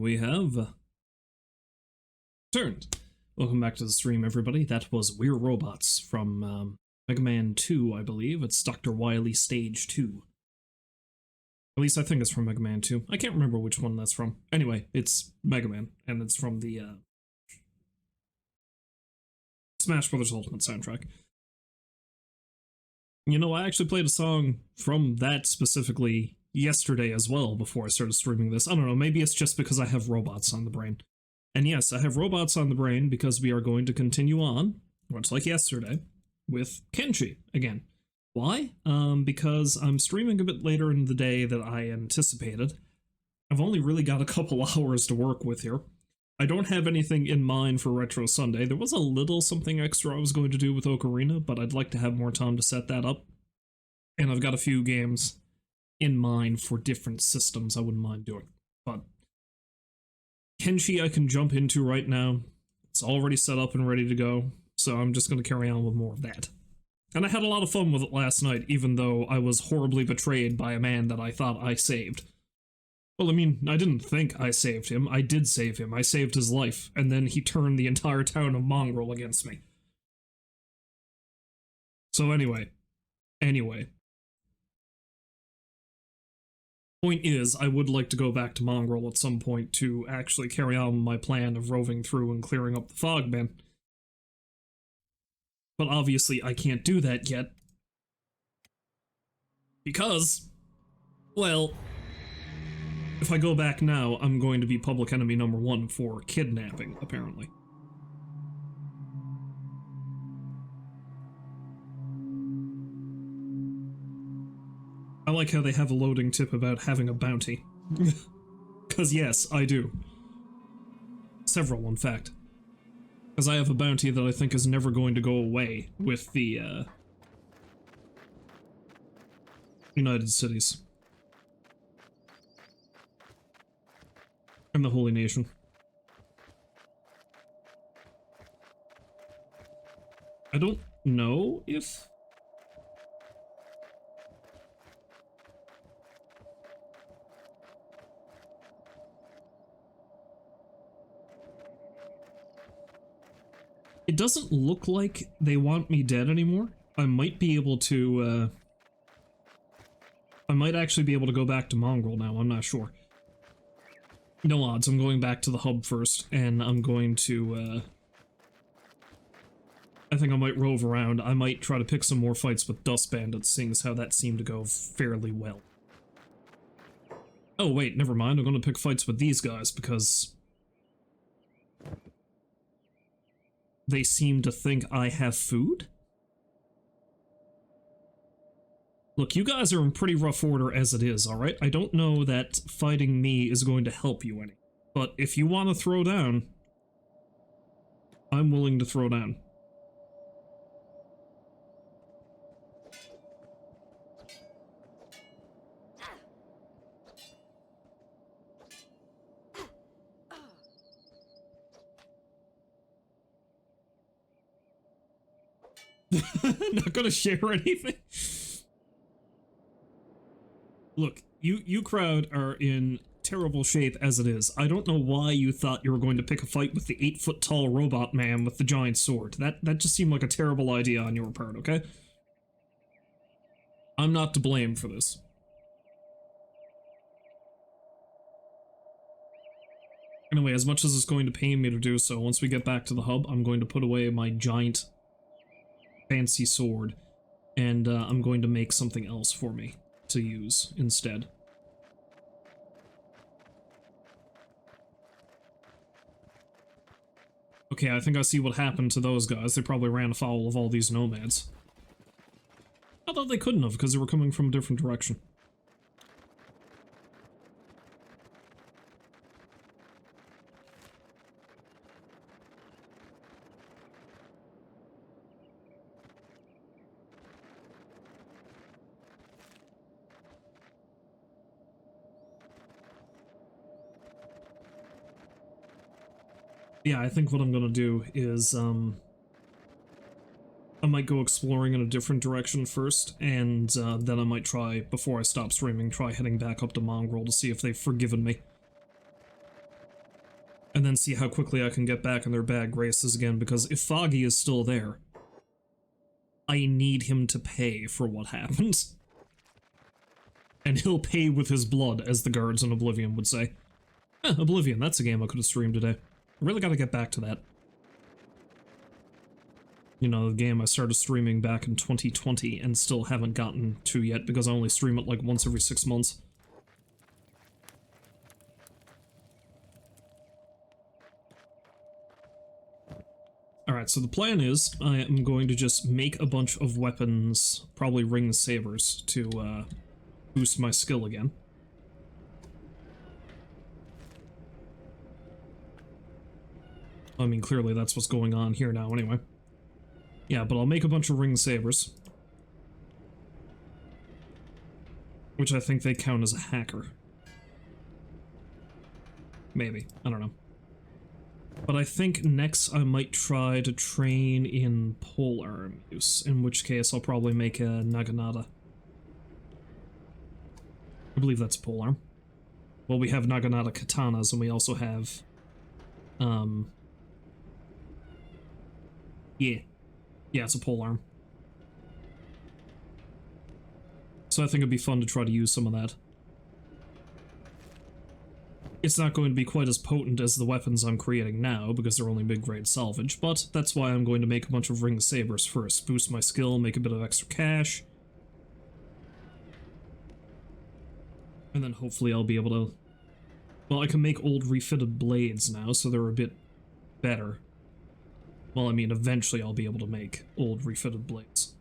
we have turned. Welcome back to the stream, everybody. That was We're Robots from Mega Man 2, I believe. It's Dr. Wily Stage 2. At least I think it's from Mega Man 2. I can't remember which one that's from. Anyway, it's Mega Man, and it's from the Smash Bros. Ultimate soundtrack. You know, I actually played a song from that specifically yesterday as well before I started streaming this. I don't know, maybe it's just because I have robots on the brain. And yes, I have robots on the brain because we are going to continue on, much like yesterday, with Kenshi again. Why? Because I'm streaming a bit later in the day than I anticipated. I've only really got a couple hours to work with here. I don't have anything in mind for Retro Sunday. There was a little something extra I was going to do with Ocarina, but I'd like to have more time to set that up. And I've got a few games in mind for different systems I wouldn't mind doing. But Kenshi I can jump into right now. It's already set up and ready to go, so I'm just going to carry on with more of that. And I had a lot of fun with it last night, even though I was horribly betrayed by a man that I thought I saved. Well, I mean, I didn't think I saved him. I did save him. I saved his life, and then he turned the entire town of Mongrel against me. So anyway. Point is, I would like to go back to Mongrel at some point to actually carry on my plan of roving through and clearing up the Fogmen. But obviously I can't do that yet. Because, well, if I go back now, I'm going to be public enemy number 1 for kidnapping, apparently. I like how they have a loading tip about having a bounty. Because yes, I do. Several, in fact. Because I have a bounty that I think is never going to go away with the, United Cities. And the Holy Nation. I don't know if... It doesn't look like they want me dead anymore. I might be able to, I might actually be able to go back to Mongrel now, I'm not sure. No odds, I'm going back to the hub first, and I'm going to, I think I might rove around. I might try to pick some more fights with Dust Bandits, seeing as how that seemed to go fairly well. Oh wait, never mind, I'm gonna pick fights with these guys, because they seem to think I have food? Look, you guys are in pretty rough order as it is, alright? I don't know that fighting me is going to help you any. But if you want to throw down, I'm willing to throw down. Not gonna share anything. Look, you crowd are in terrible shape as it is. I don't know why you thought you were going to pick a fight with the 8-foot-tall robot man with the giant sword. That just seemed like a terrible idea on your part, okay? I'm not to blame for this. Anyway, as much as it's going to pain me to do so, once we get back to the hub, I'm going to put away my giant fancy sword, and I'm going to make something else for me to use instead. Okay, I think I see what happened to those guys. They probably ran afoul of all these nomads. I thought they couldn't have, because they were coming from a different direction. Yeah, I think what I'm gonna do is, I might go exploring in a different direction first, and then I might try, before I stop streaming, try heading back up to Mongrel to see if they've forgiven me. and then see how quickly I can get back in their bad graces again, because if Foggy is still there, I need him to pay for what happened. And he'll pay with his blood, as the guards in Oblivion would say. Oblivion, that's a game I could have streamed today. I really gotta get back to that. You know, the game I started streaming back in 2020 and still haven't gotten to yet because I only stream it like once every 6 months. Alright, so the plan is I am going to just make a bunch of weapons, probably ring sabers, to boost my skill again. I mean, clearly that's what's going on here now anyway. Yeah, but I'll make a bunch of ring sabers. Which I think they count as a hacker. Maybe. I don't know. But I think next I might try to train in polearm use, in which case I'll probably make a Naginata. I believe that's a polearm. Well, we have Naginata katanas, and we also have, yeah, it's a polearm. So I think it'd be fun to try to use some of that. It's not going to be quite as potent as the weapons I'm creating now, because they're only mid-grade salvage, but that's why I'm going to make a bunch of ring sabers first. Boost my skill, make a bit of extra cash. And then hopefully I'll be able to... Well, I can make old refitted blades now, so they're a bit better. Well, I mean, eventually I'll be able to make old refitted blades.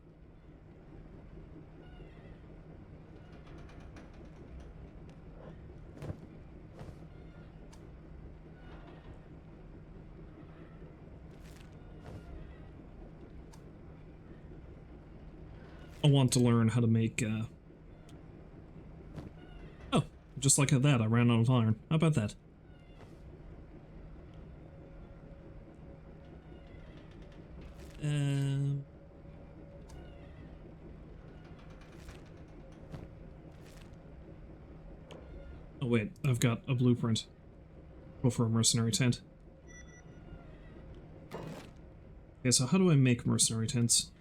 I want to learn how to make, Oh, just like that, I ran out of iron. How about that? Oh wait, I've got a blueprint. Go for a mercenary tent. Okay, so how do I make mercenary tents?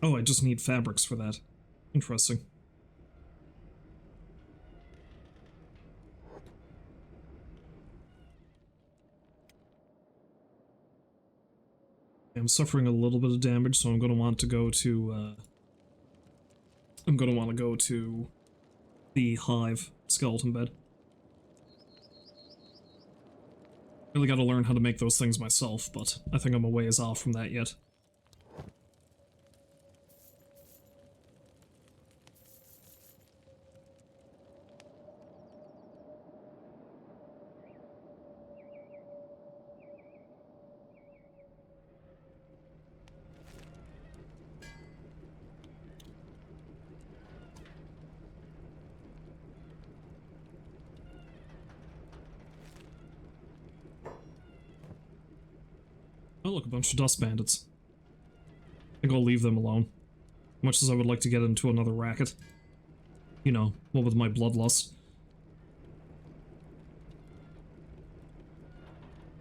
Oh, I just need fabrics for that. Interesting. I'm suffering a little bit of damage, so I'm going to want to go to, I'm going to want to go to the hive skeleton bed. Really got to learn how to make those things myself, but I think I'm a ways off from that yet. Oh look, a bunch of dust bandits. I think I'll leave them alone. Much as I would like to get into another racket. You know, what with my bloodlust.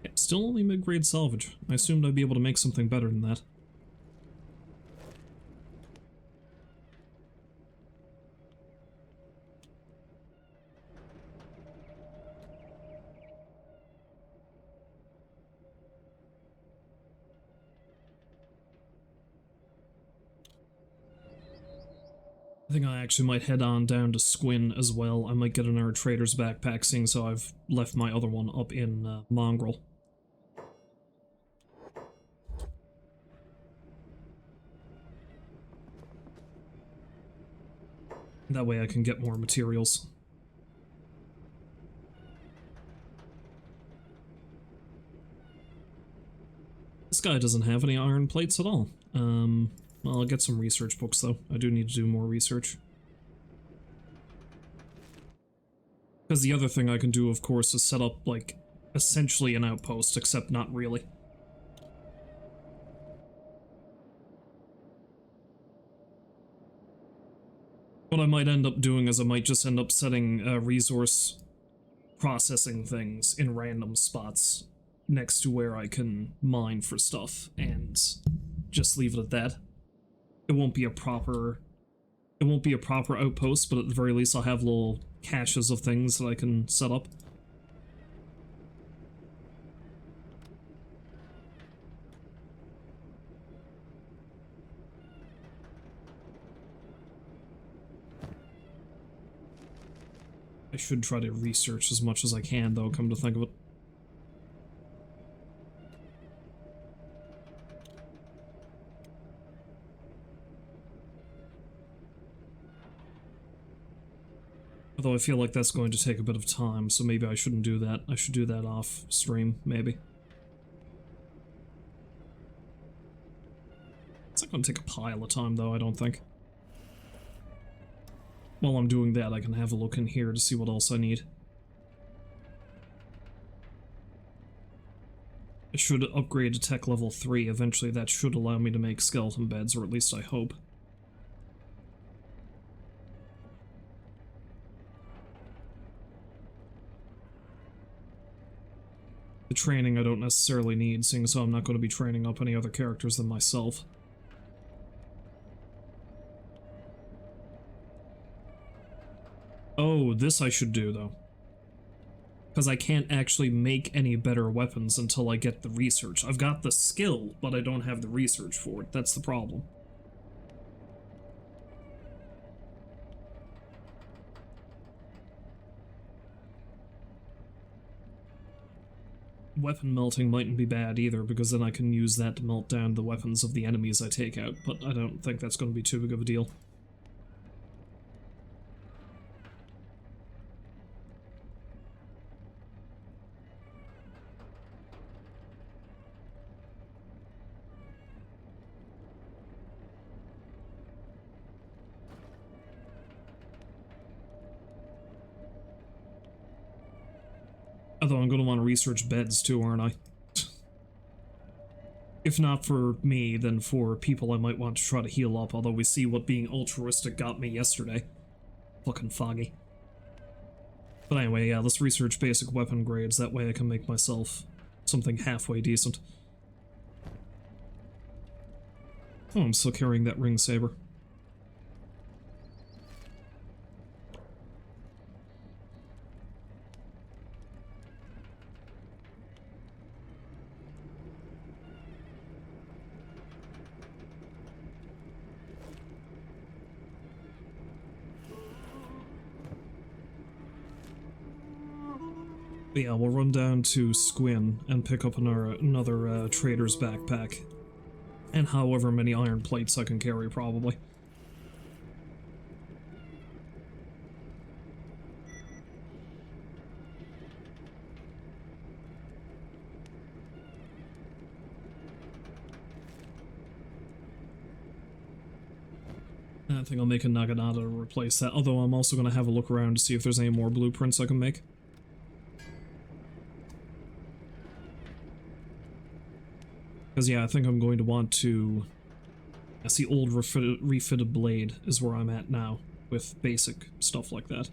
Yeah, still only mid-grade salvage. I assumed I'd be able to make something better than that. I think I actually might head on down to Squin as well. I might get another trader's backpack, seeing so I've left my other one up in Mongrel. That way I can get more materials. This guy doesn't have any iron plates at all. Well, I'll get some research books, though. I do need to do more research. Because the other thing I can do, of course, is set up, like, essentially an outpost, except not really. What I might end up doing is I might just end up setting resource processing things in random spots next to where I can mine for stuff, and just leave it at that. It won't be a proper outpost, but at the very least I'll have little caches of things that I can set up. I should try to research as much as I can, though, come to think of it. Although I feel like that's going to take a bit of time, so maybe I shouldn't do that. I should do that off stream, maybe. It's not going to take a pile of time, though, I don't think. While I'm doing that, I can have a look in here to see what else I need. I should upgrade to tech level 3. Eventually that should allow me to make skeleton beds, or at least I hope. The training I don't necessarily need, seeing as I'm not going to be training up any other characters than myself. Oh, this I should do, though. Because I can't actually make any better weapons until I get the research. I've got the skill, but I don't have the research for it. That's the problem. Weapon melting mightn't be bad either, because then I can use that to melt down the weapons of the enemies I take out, but I don't think that's going to be too big of a deal. Although I'm going to want to research beds too, aren't I? If not for me, then for people I might want to try to heal up, although we see what being altruistic got me yesterday. Fucking foggy. But anyway, yeah, let's research basic weapon grades, that way I can make myself something halfway decent. Oh, I'm still carrying that ring saber. But yeah, we'll run down to Squin and pick up another trader's backpack. And however many iron plates I can carry, probably. I think I'll make a Naginata to replace that, although I'm also going to have a look around to see if there's any more blueprints I can make. Because yeah, I think I'm going to want to... That's the old refitted blade is where I'm at now, with basic stuff like that.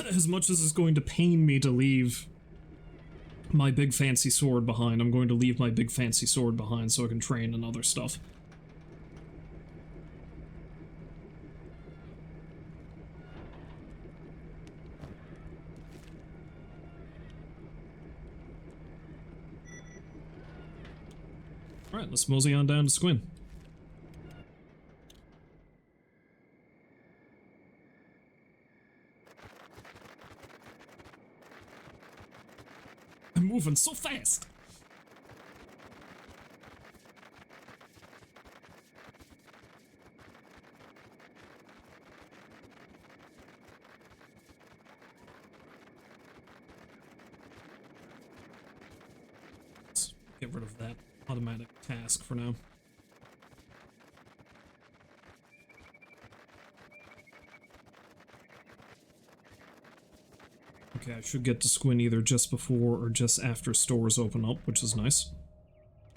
As much as it's going to pain me to leave my big fancy sword behind, I'm going to leave my big fancy sword behind so I can train in other stuff. Alright, let's mosey on down to Squin. I'm moving so fast! Get rid of that automatic task for now. Okay, I should get to Squin either just before or just after stores open up, which is nice.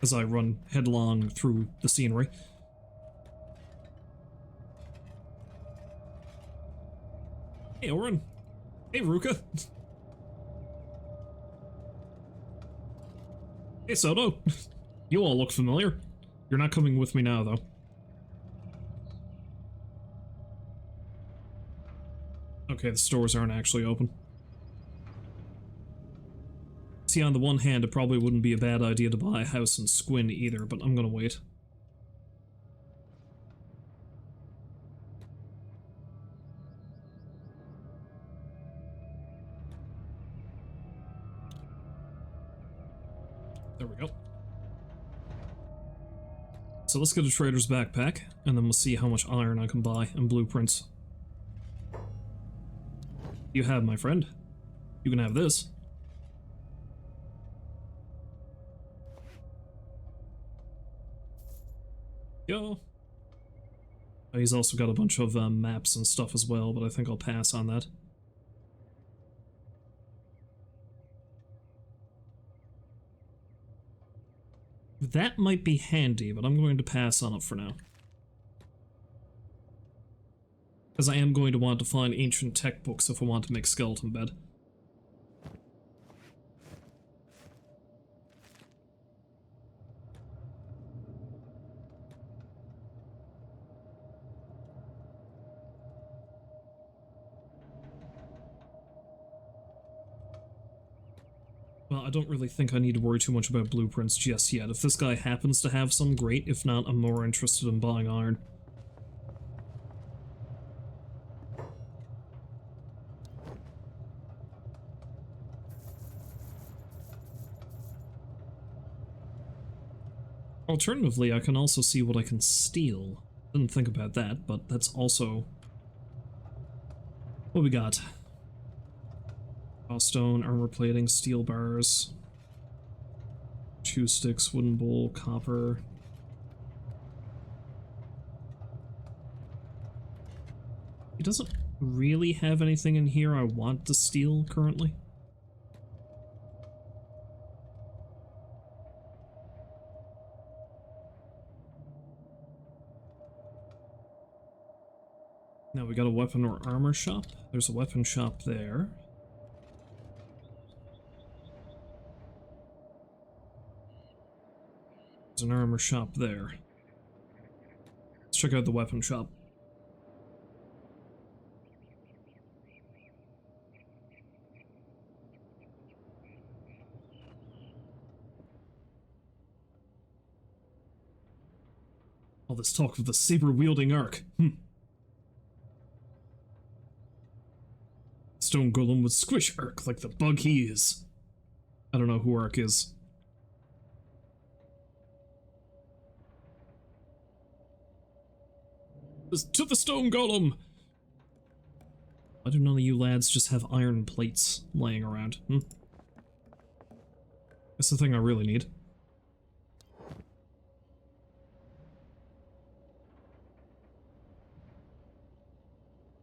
As I run headlong through the scenery. Hey, Oren. Hey, Ruka. Hey, Soto. You all look familiar. You're not coming with me now, though. Okay, the stores aren't actually open. See, on the one hand, it probably wouldn't be a bad idea to buy a house in Squin either, but I'm gonna wait. There we go. So let's get a trader's backpack, and then we'll see how much iron I can buy and blueprints. You have, my friend. You can have this. Yo. He's also got a bunch of maps and stuff as well, but I think I'll pass on that. That might be handy, but I'm going to pass on it for now. Because I am going to want to find ancient tech books if I want to make skeleton bed. Well, I don't really think I need to worry too much about blueprints just yet. If this guy happens to have some, great. If not, I'm more interested in buying iron. Alternatively, I can also see what I can steal. Didn't think about that, but that's also... What we got? Stone, armor plating, steel bars, chew sticks, wooden bowl, copper. He doesn't really have anything in here I want to steal currently. Now we got a weapon or armor shop. There's a weapon shop there. There's an armor shop there. Let's check out the weapon shop. All this talk of the saber-wielding Ark. Stone Golem would squish Ark like the bug he is. I don't know who Ark is. To the Stone Golem! Why do none of you lads just have iron plates laying around? That's the thing I really need.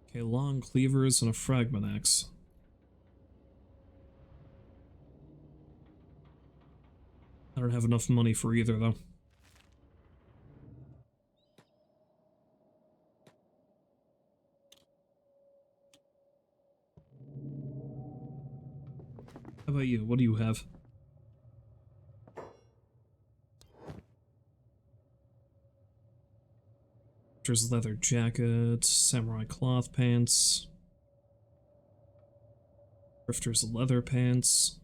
Okay, long cleavers and a fragment axe. I don't have enough money for either, though. How about you? What do you have? There's leather jacket, samurai cloth pants, drifter's leather pants.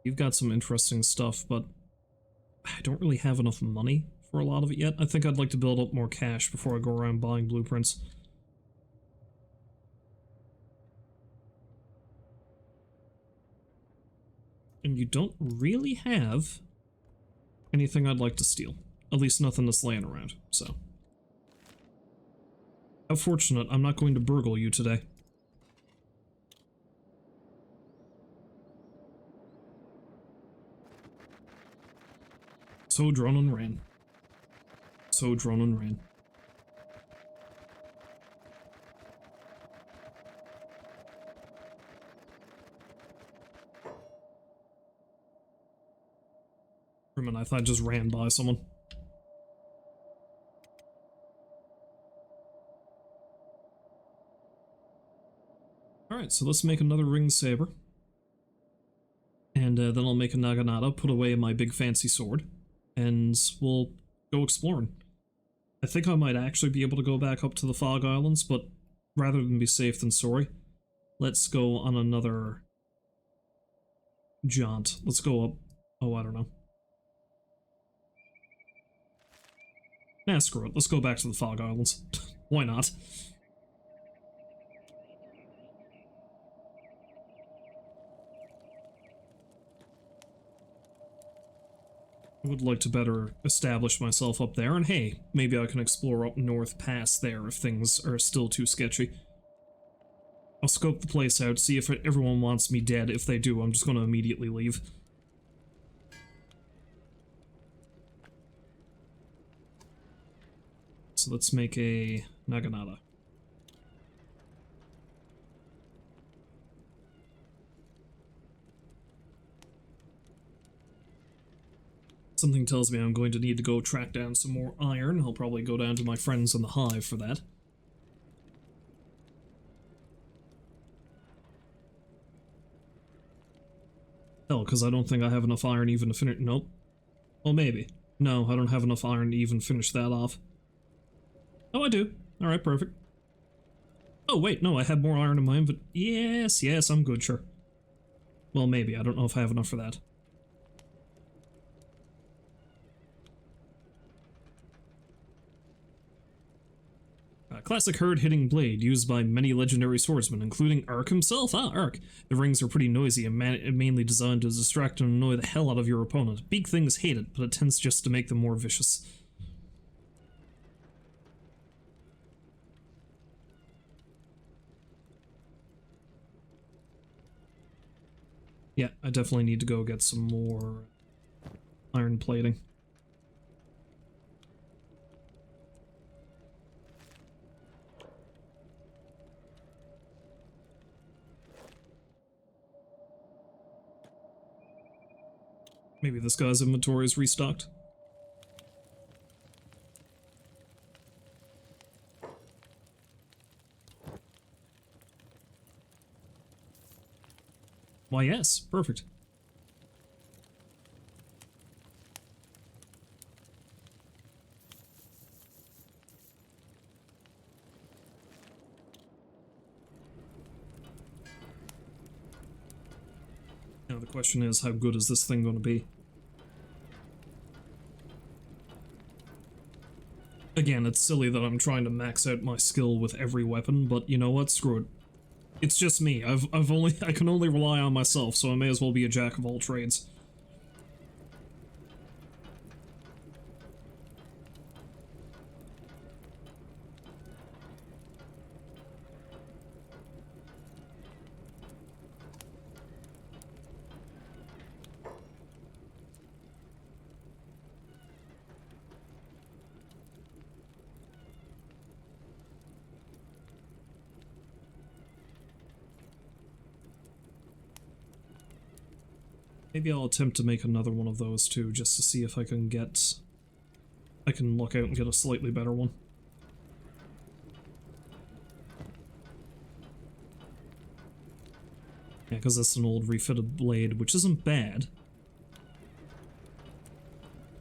You've got some interesting stuff, but I don't really have enough money for a lot of it yet. I think I'd like to build up more cash before I go around buying blueprints. And you don't really have anything I'd like to steal. At least nothing that's laying around, so. How fortunate I'm not going to burgle you today. So Dronin ran. So Dronin ran. For a minute, I thought I just ran by someone. Alright, so let's make another ring saber. And then I'll make a naginata, put away my big fancy sword, and we'll go exploring. I think I might actually be able to go back up to the Fog Islands, but rather than be safe than sorry, let's go on another jaunt. Let's go up. Oh, I don't know. Nah, screw it. Let's go back to the Fog Islands. Why not? I would like to better establish myself up there, and hey, maybe I can explore up north past there if things are still too sketchy. I'll scope the place out, see if everyone wants me dead. If they do, I'm just going to immediately leave. So let's make a naginata. Something tells me I'm going to need to go track down some more iron. I'll probably go down to my friends in the hive for that. Hell, because I don't think I have enough iron even to finish— nope. Well, maybe. No, I don't have enough iron to even finish that off. Oh, I do. Alright, perfect. Oh, wait, no, I have more iron in my inventory. Yes, yes, I'm good, sure. Well, maybe. I don't know if I have enough for that. Classic hard-hitting blade used by many legendary swordsmen, including Ark himself. Ah, Ark. The rings are pretty noisy and mainly designed to distract and annoy the hell out of your opponent. Big things hate it, but it tends just to make them more vicious. Yeah, I definitely need to go get some more iron plating. Maybe this guy's inventory is restocked. Why, yes. Perfect. Now the question is, how good is this thing going to be? Again, it's silly that I'm trying to max out my skill with every weapon, but you know what? Screw it. It's just me. I can only rely on myself, so I may as well be a jack of all trades. Maybe I'll attempt to make another one of those too, just to see if I can get... I can luck out and get a slightly better one. Yeah, because that's an old refitted blade, which isn't bad.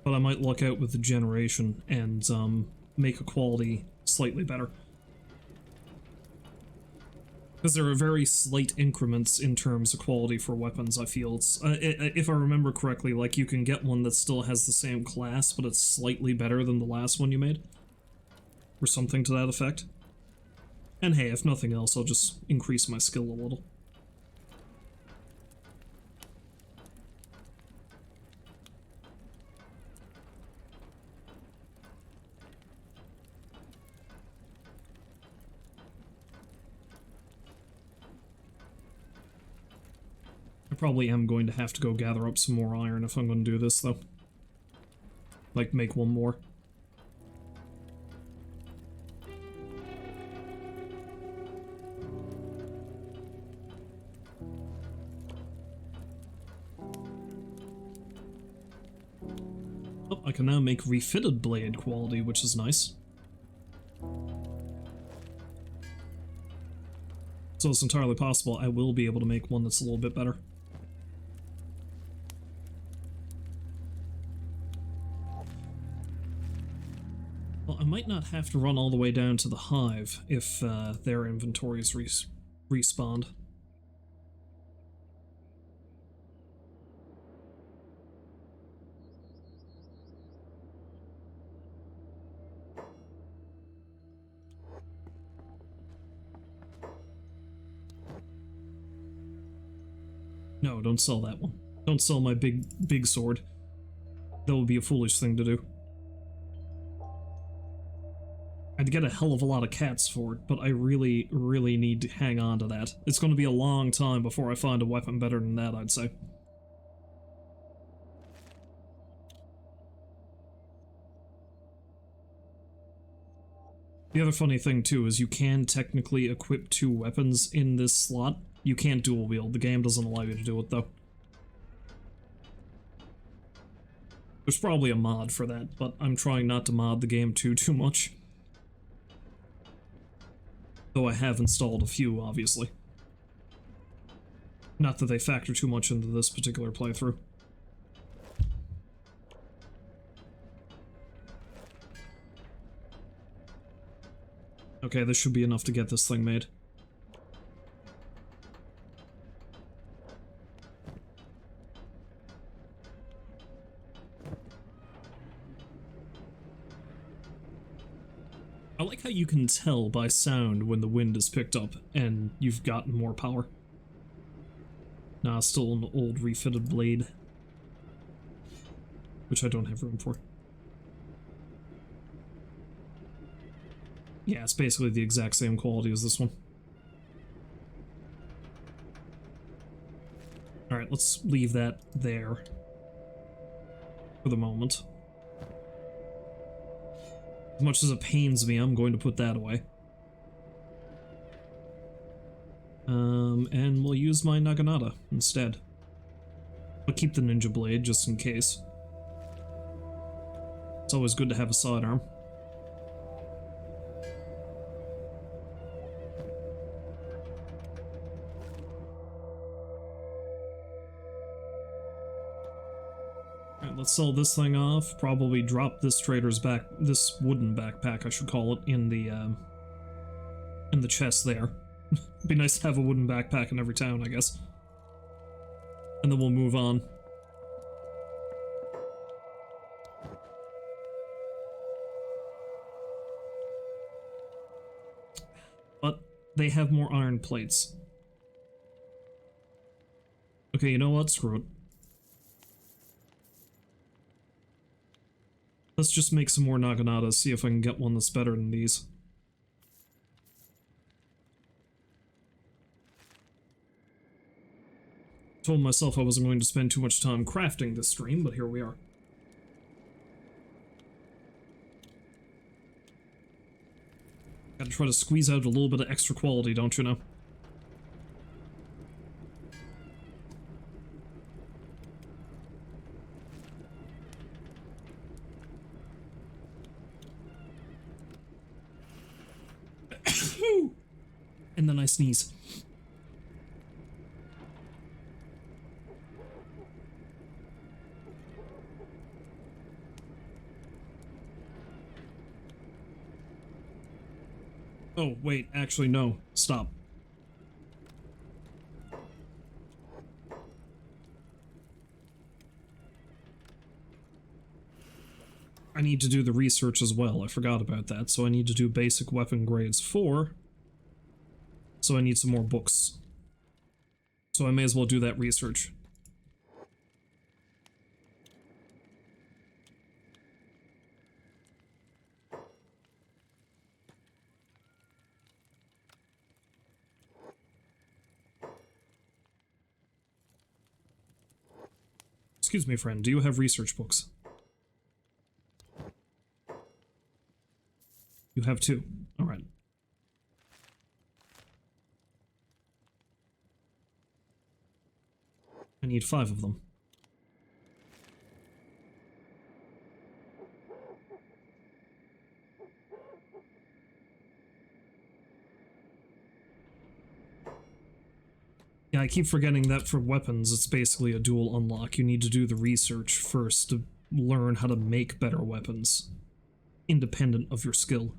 But I might luck out with the generation and make a quality slightly better. Because there are very slight increments in terms of quality for weapons, I feel. It's, if I remember correctly, like, you can get one that still has the same class, but it's slightly better than the last one you made. Or something to that effect. And hey, if nothing else, I'll just increase my skill a little. I probably am going to have to go gather up some more iron if I'm going to do this, though. Like, make one more. Oh, I can now make refitted blade quality, which is nice. So it's entirely possible I will be able to make one that's a little bit better. Well, I might not have to run all the way down to the hive if their inventories respawned. No, don't sell that one. Don't sell my big sword. That would be a foolish thing to do. I'd get a hell of a lot of cats for it, but I really, really need to hang on to that. It's going to be a long time before I find a weapon better than that, I'd say. The other funny thing, too, is you can technically equip 2 weapons in this slot. You can't dual wield. The game doesn't allow you to do it, though. There's probably a mod for that, but I'm trying not to mod the game too much. Though I have installed a few, obviously. Not that they factor too much into this particular playthrough. Okay, this should be enough to get this thing made. I like how you can tell by sound when the wind is picked up and you've gotten more power. Nah, still an old refitted blade. Which I don't have room for. Yeah, it's basically the exact same quality as this one. Alright, let's leave that there for the moment. As much as it pains me, I'm going to put that away. And we'll use my Naginata instead. I'll keep the Ninja Blade just in case. It's always good to have a sidearm. Let's sell this thing off. Probably drop this trader's this wooden backpack, I should call it, in the chest there. It'd be nice to have a wooden backpack in every town, I guess. And then we'll move on. But they have more iron plates. Okay, you know what? Screw it. Let's just make some more Naginatas, see if I can get one that's better than these. Told myself I wasn't going to spend too much time crafting this stream, but here we are. Gotta try to squeeze out a little bit of extra quality, don't you know? And then I sneeze. Oh, wait, actually, no. Stop. I need to do the research as well. I forgot about that. So I need to do basic weapon grades 4. So I need some more books. So I may as well do that research. Excuse me, friend, do you have research books? You have 2. Alright. I need 5 of them. Yeah, I keep forgetting that for weapons, it's basically a dual unlock. You need to do the research first to learn how to make better weapons, independent of your skill.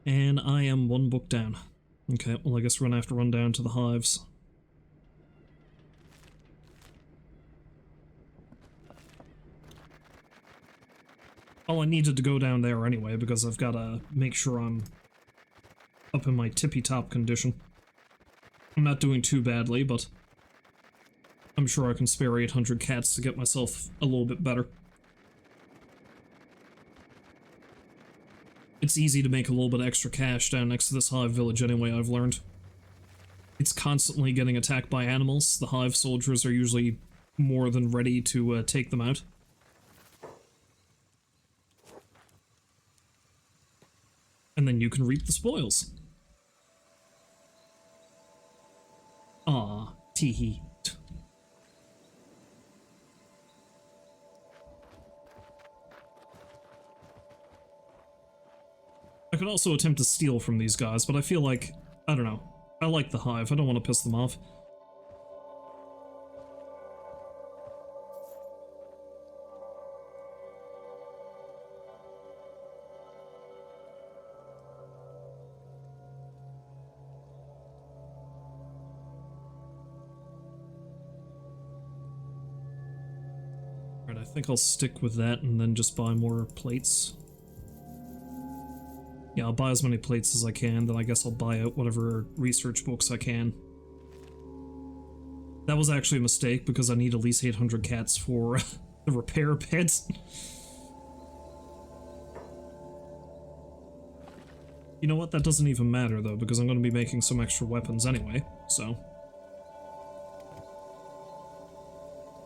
And I am 1 book down. Okay, well I guess we're gonna have to run down to the hives. Oh, I needed to go down there anyway, because I've gotta make sure I'm up in my tippy-top condition. I'm not doing too badly, but I'm sure I can spare 800 cats to get myself a little bit better. It's easy to make a little bit extra cash down next to this hive village anyway, I've learned. It's constantly getting attacked by animals. The hive soldiers are usually more than ready to take them out. And then you can reap the spoils. Ah, teehee. I could also attempt to steal from these guys, but I feel like, I don't know. I like the hive, I don't want to piss them off. Alright, I think I'll stick with that and then just buy more plates. Yeah, I'll buy as many plates as I can, then I guess I'll buy out whatever research books I can. That was actually a mistake, because I need at least 800 cats for the repair beds. You know what, that doesn't even matter though, because I'm going to be making some extra weapons anyway, so...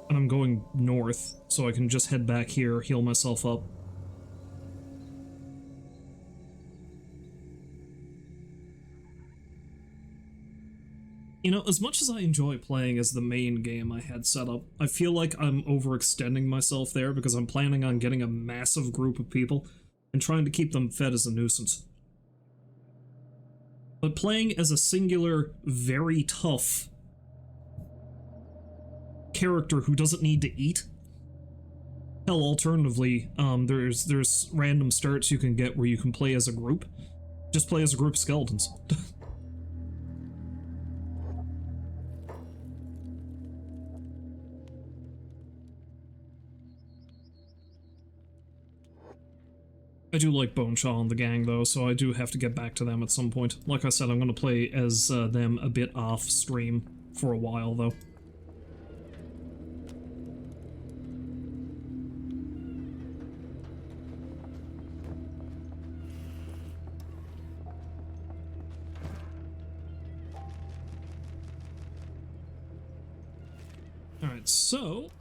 And I'm going north, so I can just head back here, heal myself up. You know, as much as I enjoy playing as the main game I had set up, I feel like I'm overextending myself there because I'm planning on getting a massive group of people and trying to keep them fed as a nuisance. But playing as a singular, very tough character who doesn't need to eat. Hell, alternatively, there's random starts you can get where you can play as a group. Just play as a group of skeletons. I do like Boneshaw and the gang, though, so I do have to get back to them at some point. Like I said, I'm going to play as them a bit off-stream for a while, though. Alright, so...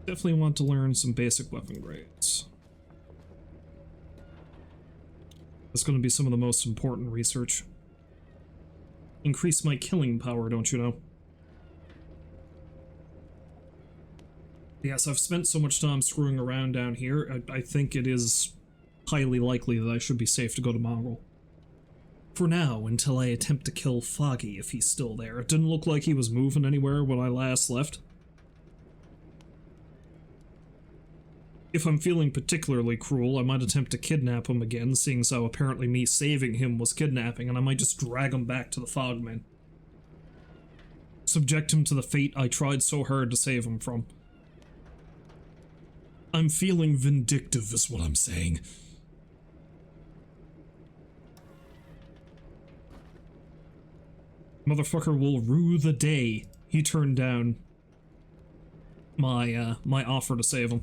definitely want to learn some basic weapon grades. That's going to be some of the most important research. Increase my killing power, don't you know? Yes, I've spent so much time screwing around down here, I think it is highly likely that I should be safe to go to Mongrel. For now, until I attempt to kill Foggy if he's still there. It didn't look like he was moving anywhere when I last left. If I'm feeling particularly cruel, I might attempt to kidnap him again, seeing so apparently me saving him was kidnapping, and I might just drag him back to the Fogmen. Subject him to the fate I tried so hard to save him from. I'm feeling vindictive is what I'm saying. Motherfucker will rue the day he turned down my, my offer to save him.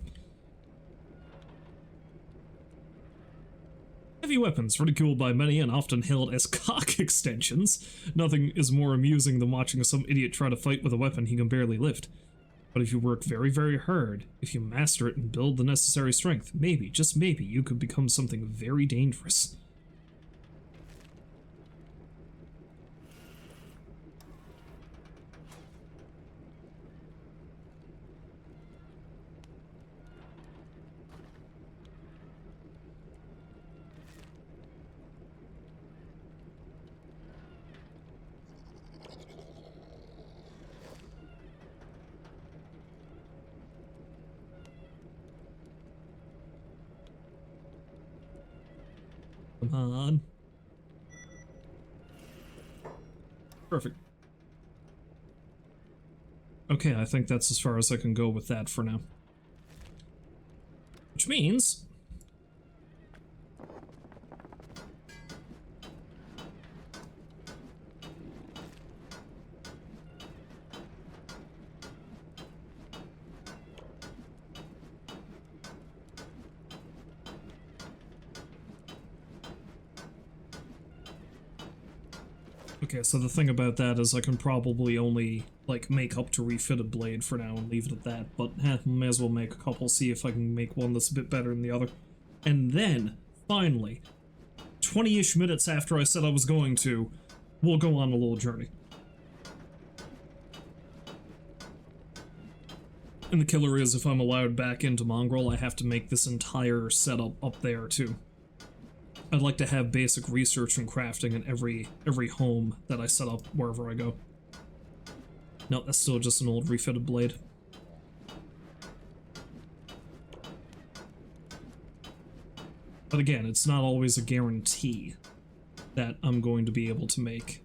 Heavy weapons, ridiculed by many and often hailed as cock extensions. Nothing is more amusing than watching some idiot try to fight with a weapon he can barely lift. But if you work very, very hard, if you master it and build the necessary strength, maybe, just maybe, you could become something very dangerous. Come on. Perfect. Okay, I think that's as far as I can go with that for now. Which means... Okay, so the thing about that is I can probably only, like, make up to refitted blade for now and leave it at that, but may as well make a couple, see if I can make one that's a bit better than the other. And then, finally, 20-ish minutes after I said I was going to, we'll go on a little journey. And the killer is, if I'm allowed back into Mongrel, I have to make this entire setup up there, too. I'd like to have basic research and crafting in every home that I set up wherever I go. No, that's still just an old refitted blade. But again, it's not always a guarantee that I'm going to be able to make.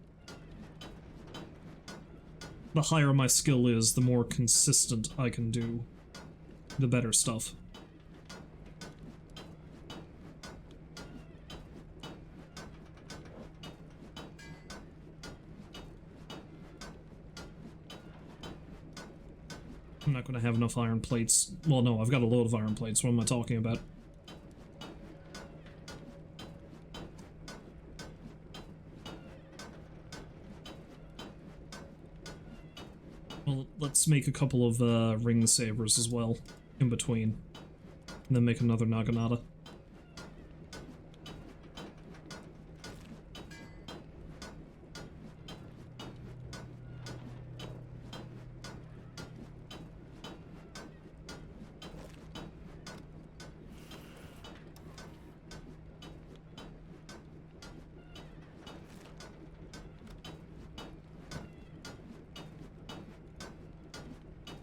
The higher my skill is, the more consistent I can do, the better stuff. I'm not going to have enough iron plates. Well, no, I've got a load of iron plates. What am I talking about? Well, let's make a couple of ring sabers as well in between. And then make another Naginata.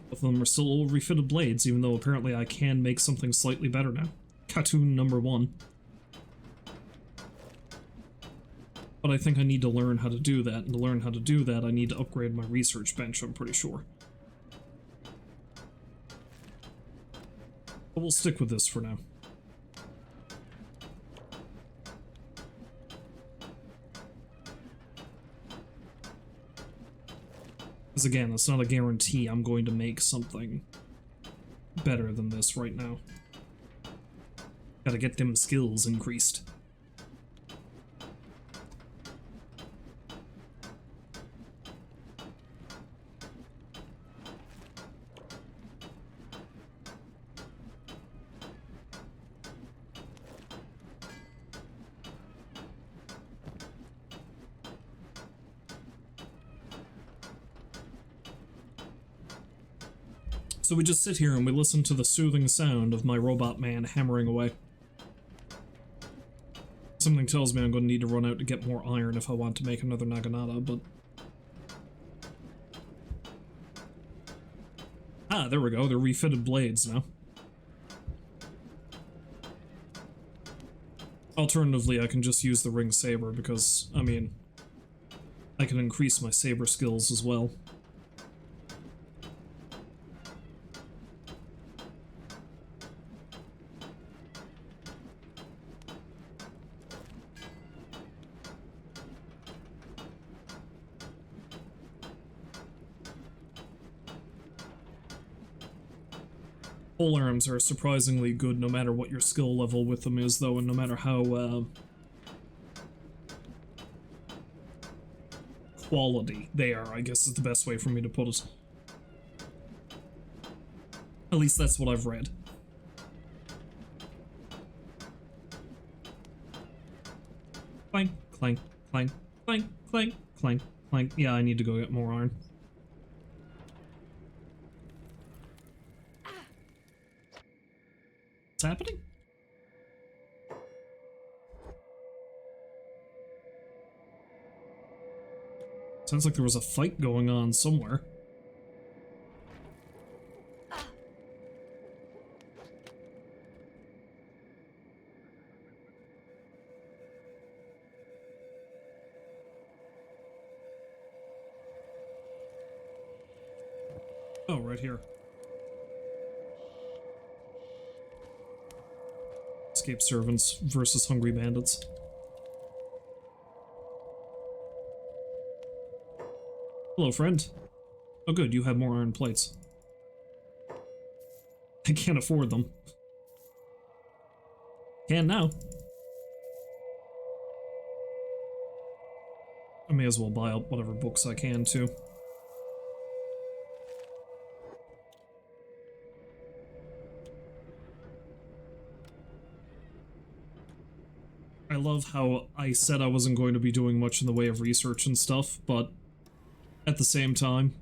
Both of them are still old refitted blades, even though apparently I can make something slightly better now. Cartoon number 1. But I think I need to learn how to do that, and to learn how to do that I need to upgrade my research bench, I'm pretty sure. But we'll stick with this for now. Because again, it's not a guarantee I'm going to make something better than this right now. Gotta get them skills increased. So we just sit here and we listen to the soothing sound of my robot man hammering away. Something tells me I'm going to need to run out to get more iron if I want to make another Naginata, but... Ah, there we go, they're refitted blades now. Alternatively, I can just use the ring saber because, I mean, I can increase my saber skills as well. Pole arms are surprisingly good no matter what your skill level with them is, though, and no matter how, quality they are, I guess is the best way for me to put it. At least that's what I've read. Clank, clank, clank, clank, clank, clank, clank. Yeah, I need to go get more iron. What's happening? Sounds like there was a fight going on somewhere. Oh, right here. Escape servants versus hungry bandits. Hello, friend. Oh good, you have more iron plates. I can't afford them. Can now. I may as well buy up whatever books I can, too. I love how I said I wasn't going to be doing much in the way of research and stuff, but at the same time,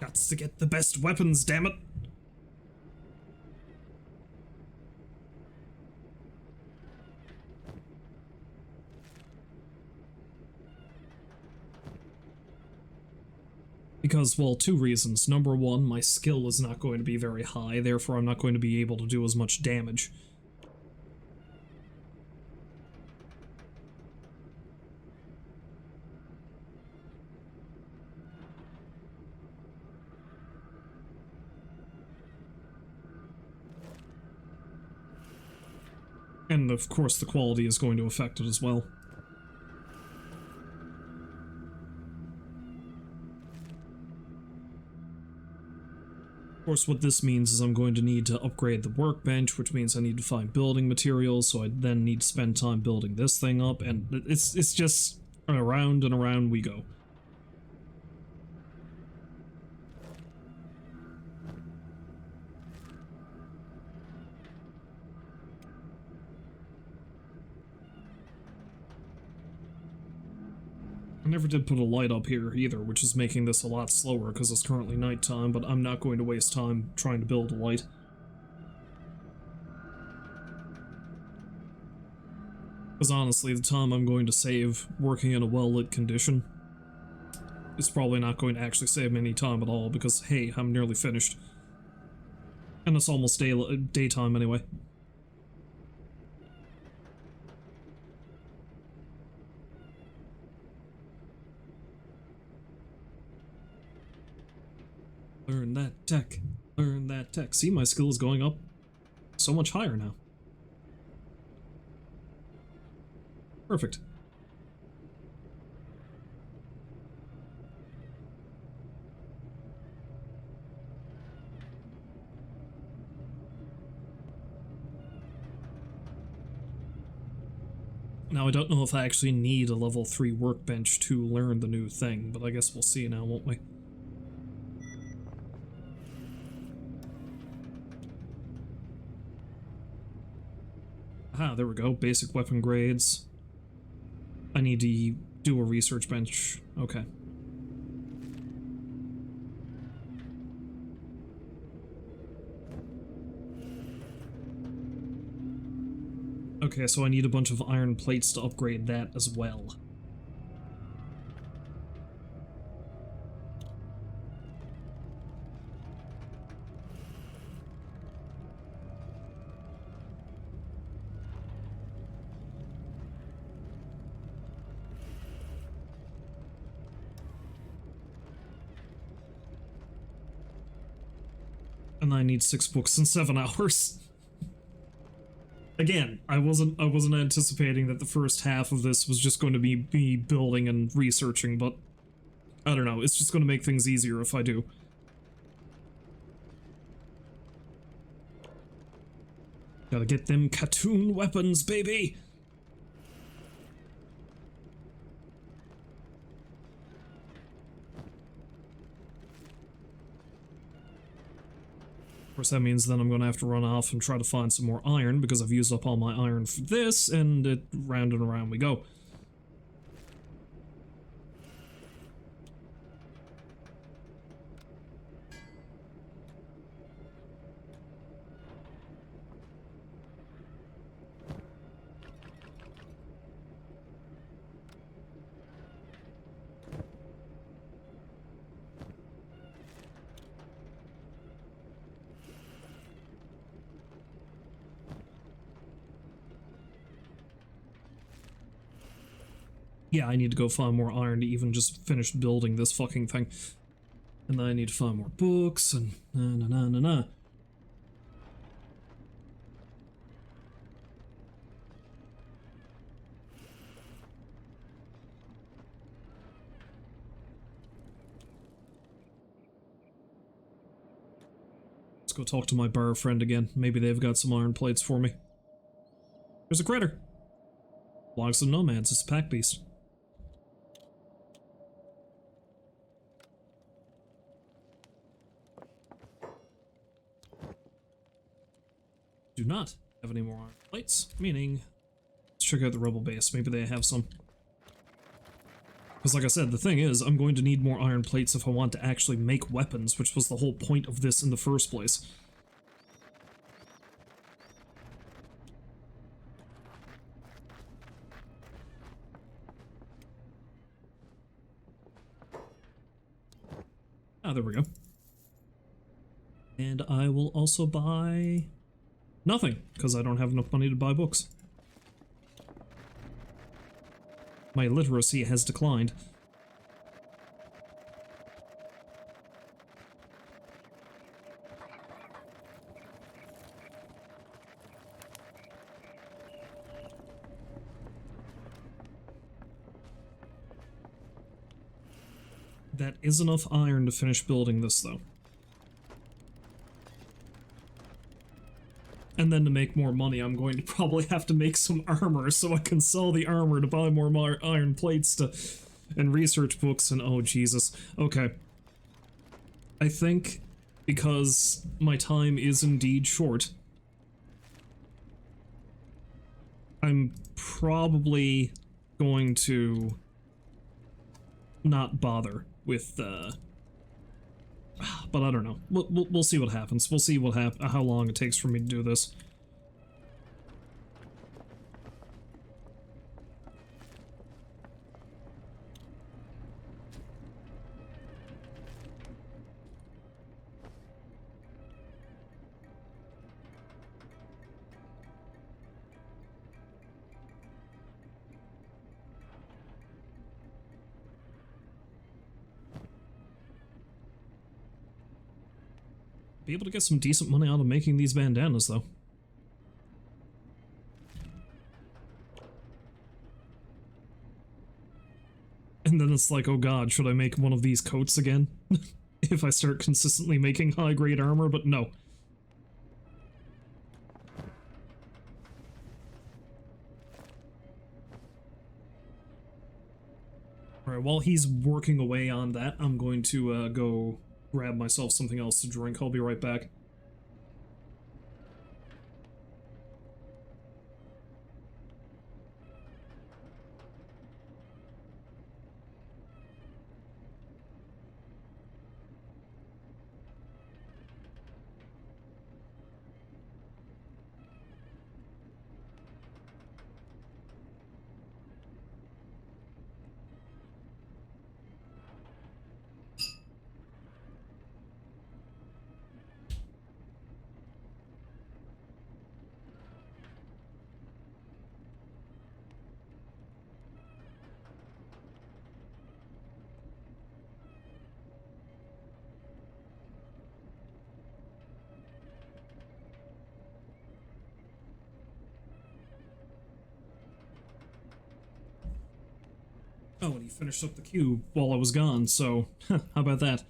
gots to get the best weapons, damn it! Because, well, two reasons. Number one, my skill is not going to be very high, therefore I'm not going to be able to do as much damage. And, of course, the quality is going to affect it as well. Of course, what this means is I'm going to need to upgrade the workbench, which means I need to find building materials, so I then need to spend time building this thing up, and it's just around and around we go. I never did put a light up here either, which is making this a lot slower because it's currently nighttime, but I'm not going to waste time trying to build a light. Because honestly, the time I'm going to save working in a well-lit condition is probably not going to actually save me any time at all, because hey, I'm nearly finished. And it's almost daytime anyway. Learn that tech. Learn that tech. See, my skill is going up so much higher now. Perfect. Now, I don't know if I actually need a level 3 workbench to learn the new thing, but I guess we'll see now, won't we? Ah, there we go. Basic weapon grades. I need to do a research bench. Okay. Okay, so I need a bunch of iron plates to upgrade that as well. And I need 6 books in 7 hours. Again, I wasn't anticipating that the first half of this was just going to be me building and researching, but I don't know, it's just going to make things easier if I do. Gotta get them Katoon weapons, baby! Of course, that means then I'm gonna have to run off and try to find some more iron, because I've used up all my iron for this, and round and around we go. Yeah, I need to go find more iron to even just finish building this fucking thing. And then I need to find more books and na. Let's go talk to my bar friend again. Maybe they've got some iron plates for me. There's a critter. Belongs to nomads. It's a pack beast. Do not have any more iron plates, meaning let's check out the rebel base. Maybe they have some. Because like I said, the thing is, I'm going to need more iron plates if I want to actually make weapons, which was the whole point of this in the first place. Ah, there we go. And I will also buy nothing, because I don't have enough money to buy books. My literacy has declined. That is enough iron to finish building this, though. And then to make more money, I'm going to probably have to make some armor so I can sell the armor to buy more iron plates and research books and oh Jesus. Okay. I think because my time is indeed short, I'm probably going to not bother with but I don't know. We'll see what happens. We'll see how long it takes for me to do this. Be able to get some decent money out of making these bandanas, though. And then it's like, oh god, should I make one of these coats again? If I start consistently making high-grade armor, but no. Alright, while he's working away on that, I'm going to go grab myself something else to drink. I'll be right back. Oh, and he finished up the cube while I was gone, so how about that?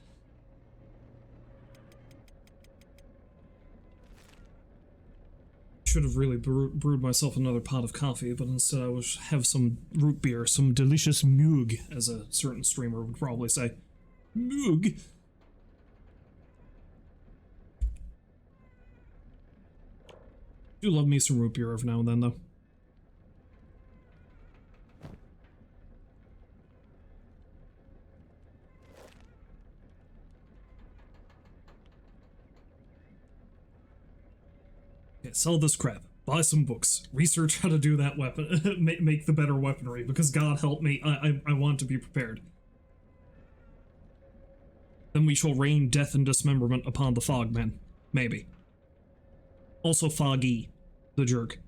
should have really brewed myself another pot of coffee, but instead I will have some root beer, some delicious moog, as a certain streamer would probably say. Moog! Do love me some root beer every now and then, though. Okay, sell this crap. Buy some books. Research how to do that weapon. make the better weaponry, because God help me, I want to be prepared. Then we shall rain death and dismemberment upon the Fogmen. Maybe. Also Foggy, the jerk.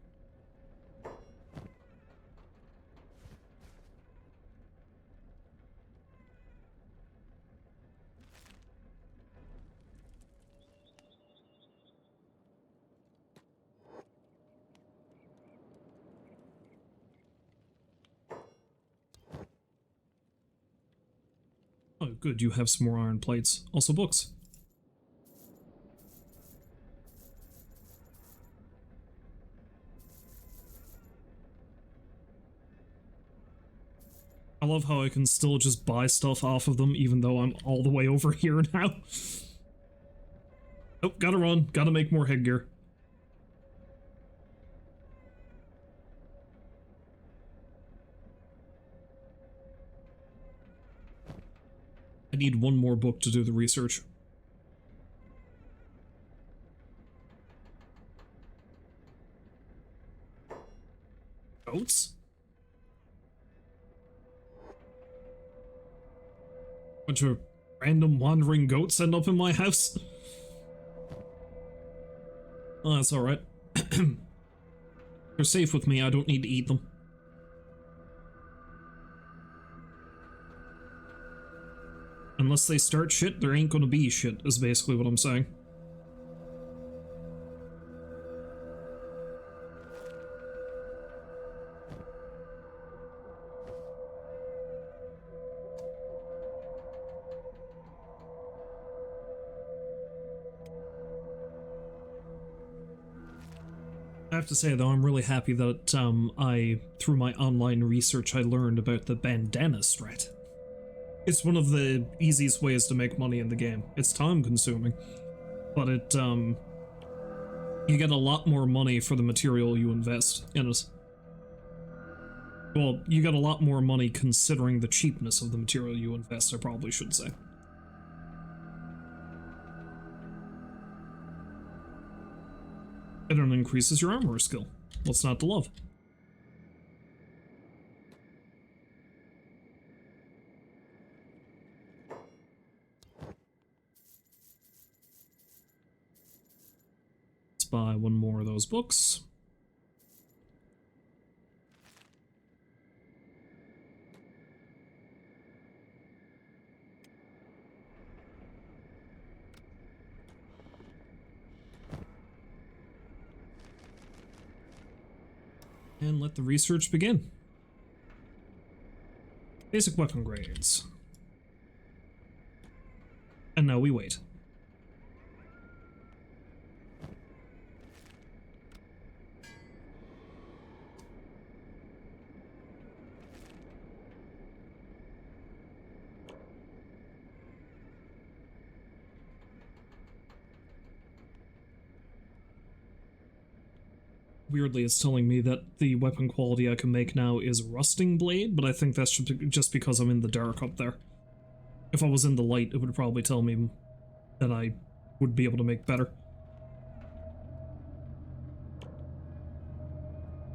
Oh, good, you have some more iron plates. Also books. I love how I can still just buy stuff off of them even though I'm all the way over here now. Oh, gotta run. Gotta make more headgear. I need one more book to do the research. Goats? Bunch of random wandering goats end up in my house? Oh, that's alright. They're safe with me, I don't need to eat them. Unless they start shit, there ain't gonna be shit, is basically what I'm saying. I have to say, though, I'm really happy that, through my online research, I learned about the bandana strat. It's one of the easiest ways to make money in the game. It's time-consuming, but it, you get a lot more money for the material you invest in it. Well, you get a lot more money considering the cheapness of the material you invest, I probably should say. And it increases your armor skill. What's not to love? Let's buy one more of those books. And let the research begin. Basic weapon grades. And now we wait. Weirdly, it's telling me that the weapon quality I can make now is rusting blade, but I think that's just because I'm in the dark up there. If I was in the light, it would probably tell me that I would be able to make better.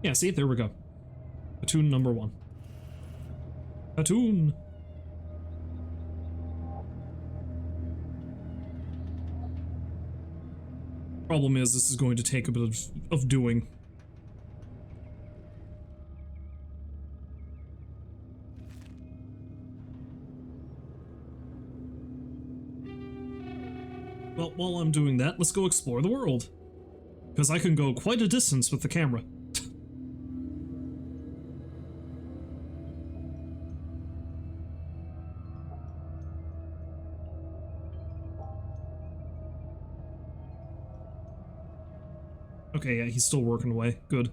Yeah, see? There we go. Platoon number 1. Platoon! Problem is, this is going to take a bit of doing. Well, while I'm doing that, let's go explore the world. Because I can go quite a distance with the camera. Okay, yeah, he's still working away. Good.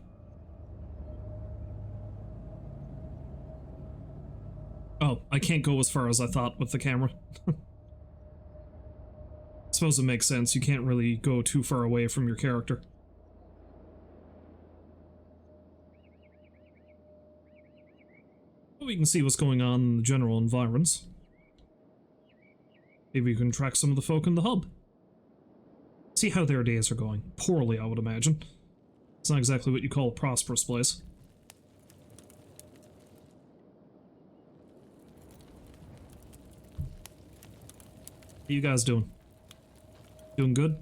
Oh, I can't go as far as I thought with the camera. Suppose it makes sense. You can't really go too far away from your character. But we can see what's going on in the general environs. Maybe you can track some of the folk in the hub. See how their days are going. Poorly, I would imagine. It's not exactly what you call a prosperous place. How you guys doing? Doing good?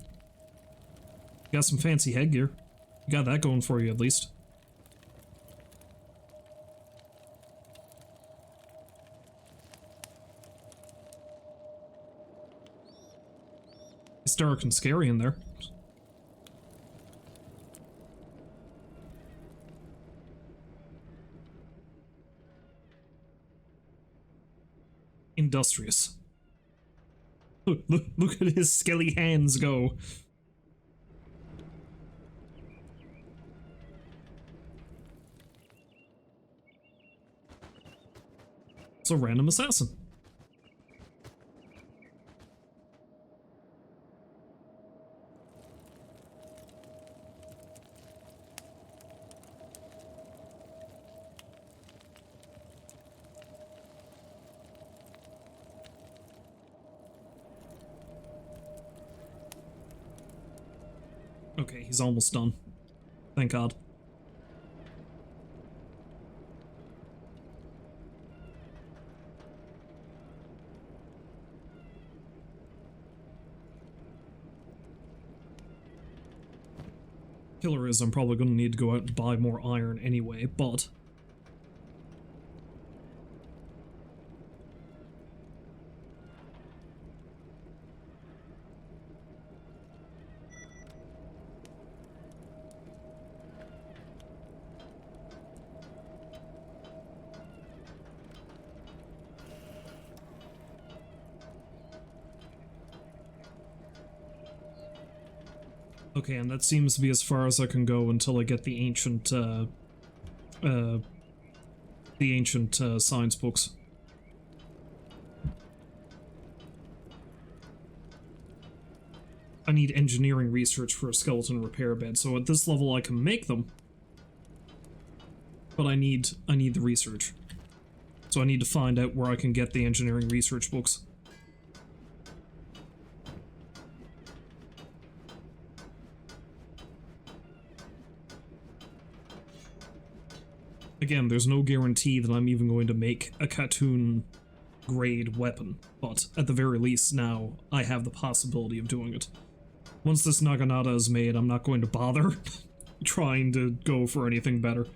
You got some fancy headgear. You got that going for you, at least. It's dark and scary in there. Industrious. Look at his skelly hands go. It's a random assassin. Okay, he's almost done. Thank God. Killer is I'm probably going to need to go out and buy more iron anyway, but... Okay, and that seems to be as far as I can go until I get the ancient science books. I need engineering research for a skeleton repair bed, so at this level I can make them. But I need the research. So I need to find out where I can get the engineering research books. Again, there's no guarantee that I'm even going to make a Khatun grade weapon, but at the very least now I have the possibility of doing it. Once this Naginata is made, I'm not going to bother trying to go for anything better.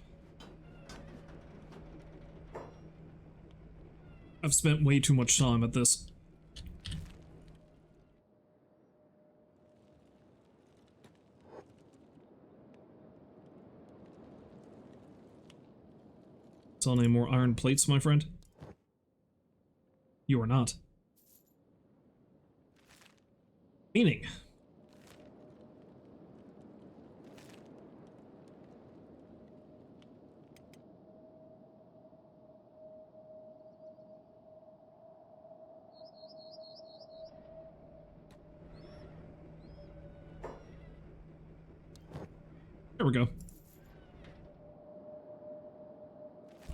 I've spent way too much time at this. Sell any more iron plates, my friend? You are not. Meaning. There we go.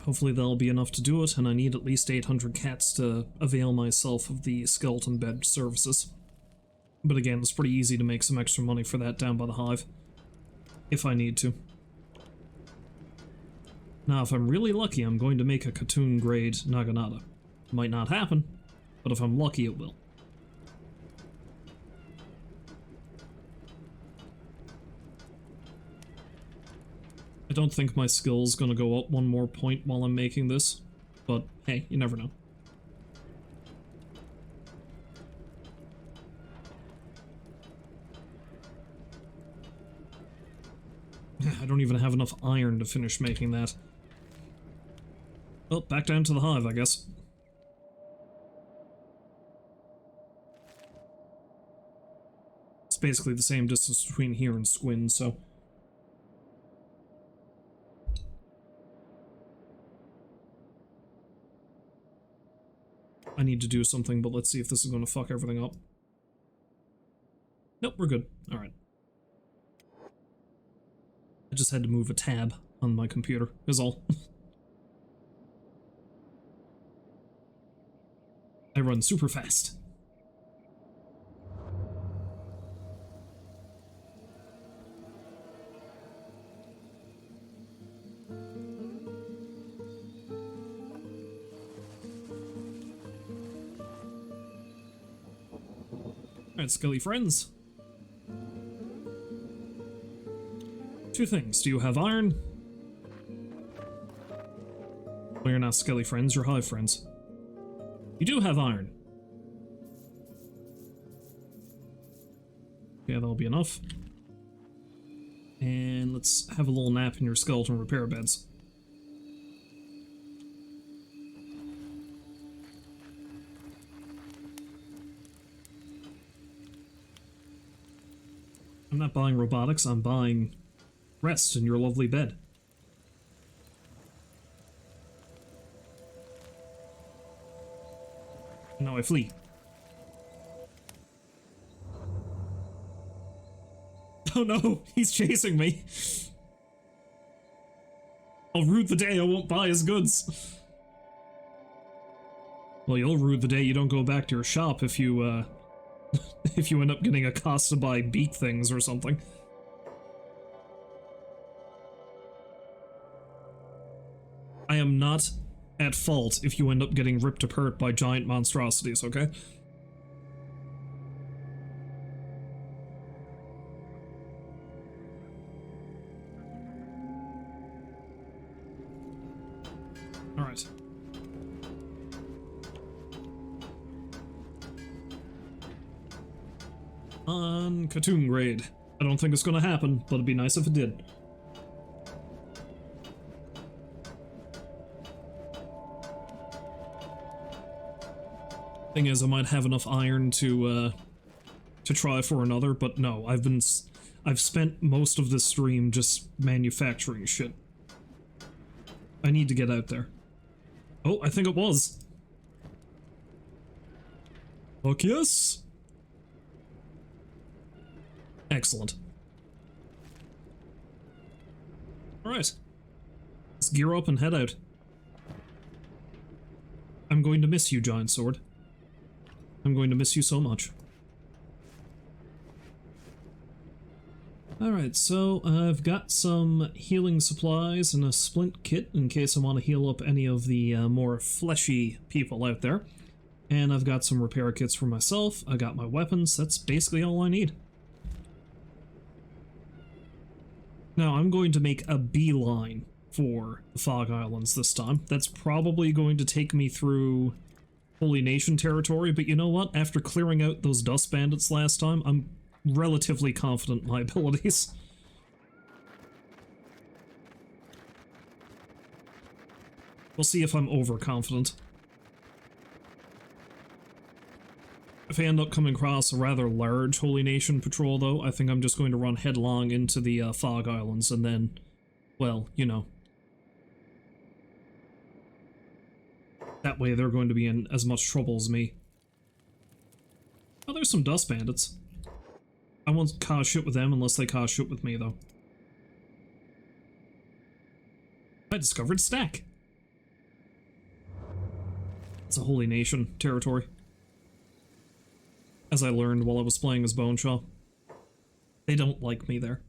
Hopefully that'll be enough to do it, and I need at least 800 cats to avail myself of the skeleton bed services. But again, it's pretty easy to make some extra money for that down by the hive. If I need to. Now, if I'm really lucky, I'm going to make a Khatun grade Naginata. Might not happen, but if I'm lucky, it will. I don't think my skill's gonna go up one more point while I'm making this, but hey, you never know. I don't even have enough iron to finish making that. Well, back down to the hive, I guess. It's basically the same distance between here and Squin, so I need to do something, but let's see if this is going to fuck everything up. Nope, we're good. Alright. I just had to move a tab on my computer, is all. I run super fast. Alright, Skelly friends. Two things. Do you have iron? Well, you're not Skelly friends, you're hive friends. You do have iron. Yeah, that'll be enough. And let's have a little nap in your skeleton repair beds. I'm not buying robotics, I'm buying rest in your lovely bed. And now I flee. Oh no, he's chasing me. I'll rue the day I won't buy his goods. Well, you'll rue the day you don't go back to your shop if you, if you end up getting accosted by beak things or something. I am not at fault if you end up getting ripped apart by giant monstrosities, okay? Alright. On Katoon grade. I don't think it's gonna happen, but it'd be nice if it did. Thing is, I might have enough iron to try for another, but no, I've spent most of this stream just manufacturing shit. I need to get out there. Oh, I think it was. Fuck yes! Excellent. Alright. Let's gear up and head out. I'm going to miss you, Giant Sword. I'm going to miss you so much. Alright, so I've got some healing supplies and a splint kit in case I want to heal up any of the more fleshy people out there. And I've got some repair kits for myself. I got my weapons. That's basically all I need. Now, I'm going to make a beeline for the Fog Islands this time. That's probably going to take me through Holy Nation territory, but you know what? After clearing out those dust bandits last time, I'm relatively confident in my abilities. We'll see if I'm overconfident. If I end up coming across a rather large Holy Nation patrol, though, I think I'm just going to run headlong into the Fog Islands, and then, well, you know. That way they're going to be in as much trouble as me. Oh, there's some dust bandits. I won't cause shit with them unless they cause shit with me, though. I discovered Stack. It's a Holy Nation territory. As I learned while I was playing as Boneshaw. They don't like me there.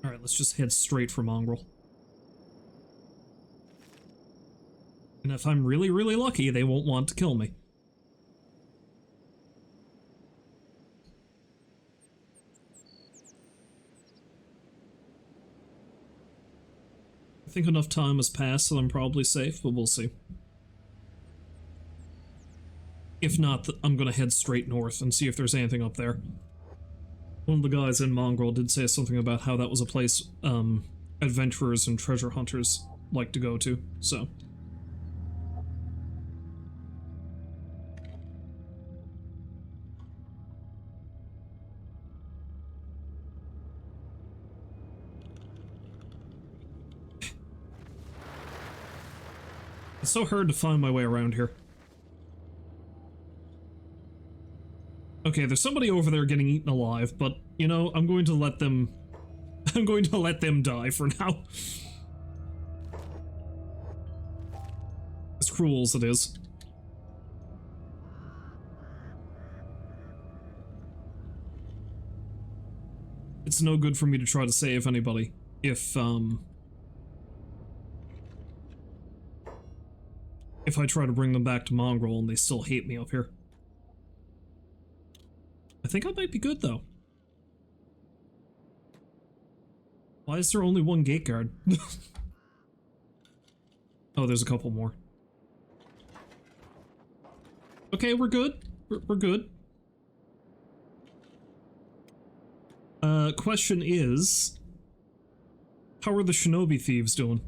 Alright, let's just head straight for Mongrel. And if I'm really, really lucky, they won't want to kill me. I think enough time has passed, so I'm probably safe, but we'll see. If not, I'm gonna head straight north and see if there's anything up there. One of the guys in Mongrel did say something about how that was a place adventurers and treasure hunters like to go to, so. It's so hard to find my way around here. Okay, there's somebody over there getting eaten alive, but, you know, I'm going to let them... I'm going to let them die for now. As cruel as it is. It's no good for me to try to save anybody if I try to bring them back to Mongrel and they still hate me up here. I think I might be good, though. Why is there only one gate guard? Oh, there's a couple more. Okay, we're good. We're good. Question is... how are the shinobi thieves doing?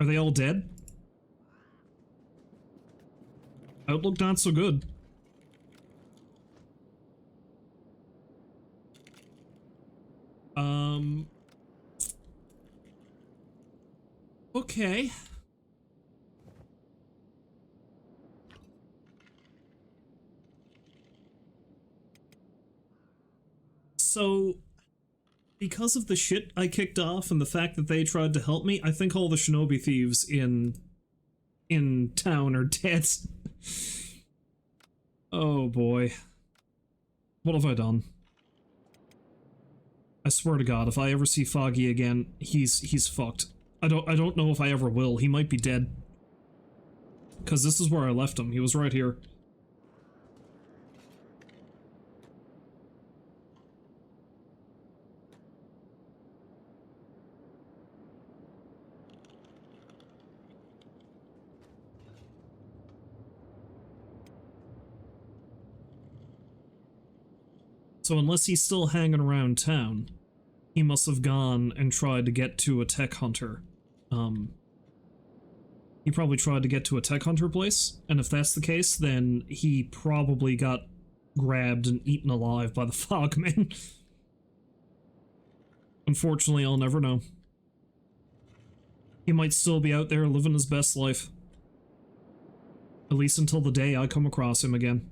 Are they all dead? Outlook not so good. Okay. So, because of the shit I kicked off and the fact that they tried to help me, I think all the shinobi thieves in town are dead. Oh boy. What have I done? I swear to God, if I ever see Foggy again, he's fucked. I don't know if I ever will. He might be dead. Because this is where I left him. He was right here. So unless he's still hanging around town, he must have gone and tried to get to a tech hunter. He probably tried to get to a tech hunter place, and if that's the case, then he probably got grabbed and eaten alive by the Fogmen. Unfortunately, I'll never know. He might still be out there living his best life. At least until the day I come across him again.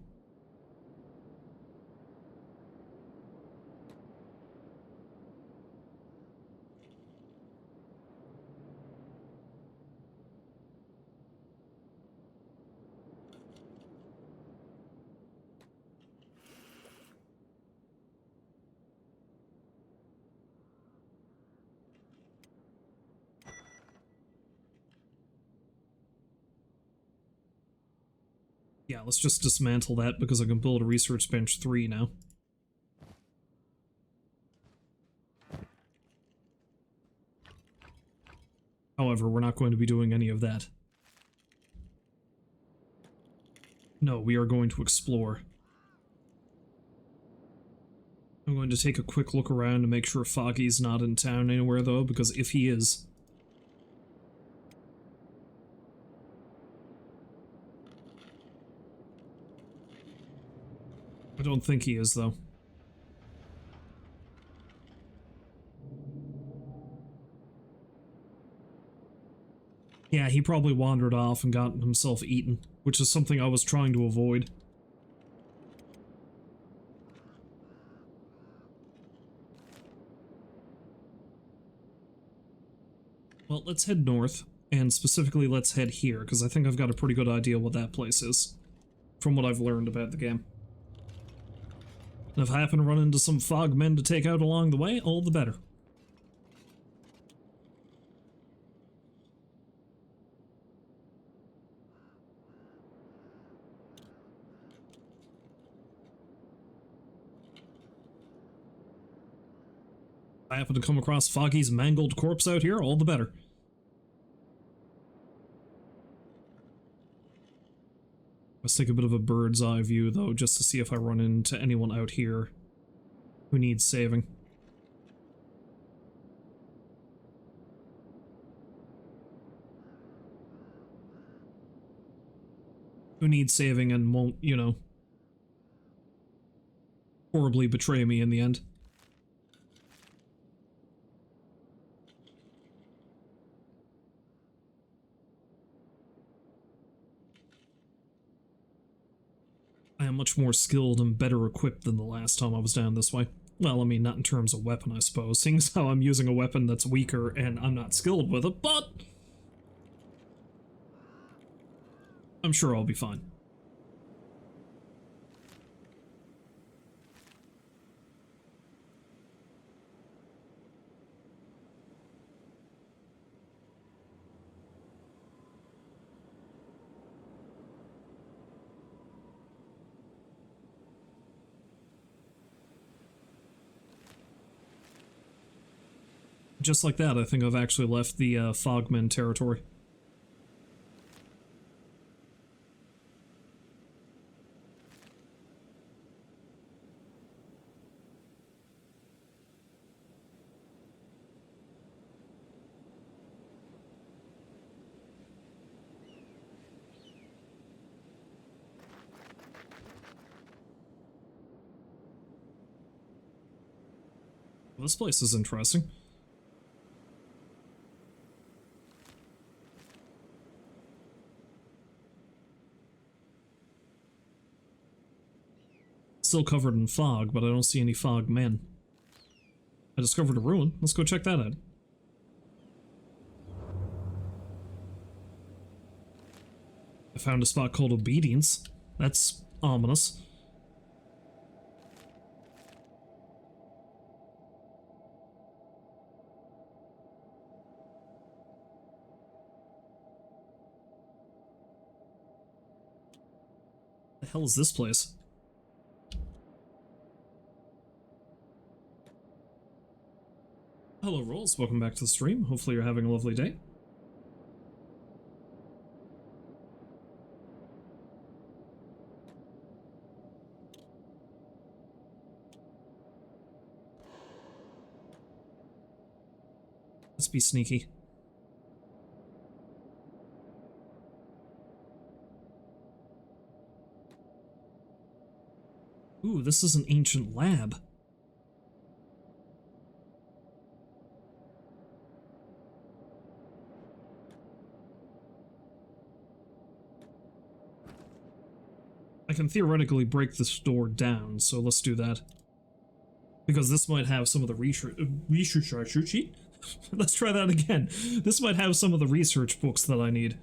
Yeah, let's just dismantle that because I can build a research bench 3 now. However, we're not going to be doing any of that. No, we are going to explore. I'm going to take a quick look around to make sure Foggy's not in town anywhere, though, because if he is... I don't think he is, though. Yeah, he probably wandered off and got himself eaten, which is something I was trying to avoid. Well, let's head north, and specifically let's head here, because I think I've got a pretty good idea what that place is, from what I've learned about the game. And if I happen to run into some Fogmen to take out along the way, all the better. If I happen to come across Foggy's mangled corpse out here, all the better. Let's take a bit of a bird's eye view, though, just to see if I run into anyone out here who needs saving. Who needs saving and won't, you know, horribly betray me in the end. much more skilled and better equipped than the last time I was down this way. Well, I mean, not in terms of weapon, I suppose, seeing as how I'm using a weapon that's weaker and I'm not skilled with it, but I'm sure I'll be fine. Just like that, I think I've actually left the Fogmen territory. This place is interesting. Still covered in fog, but I don't see any Fogmen. I discovered a ruin. Let's go check that out. I found a spot called Obedience. That's ominous. The hell is this place? Hello, Rolls. Welcome back to the stream. Hopefully you're having a lovely day. Let's be sneaky. Ooh, this is an ancient lab. I can theoretically break this door down, so let's do that. Because this might have some of the research sheet? Let's try that again. This might have some of the research books that I need.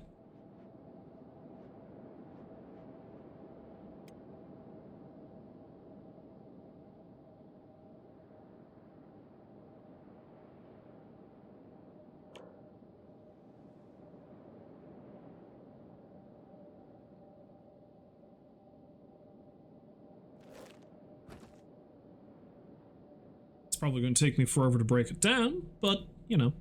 It's probably going to take me forever to break it down, but, you know.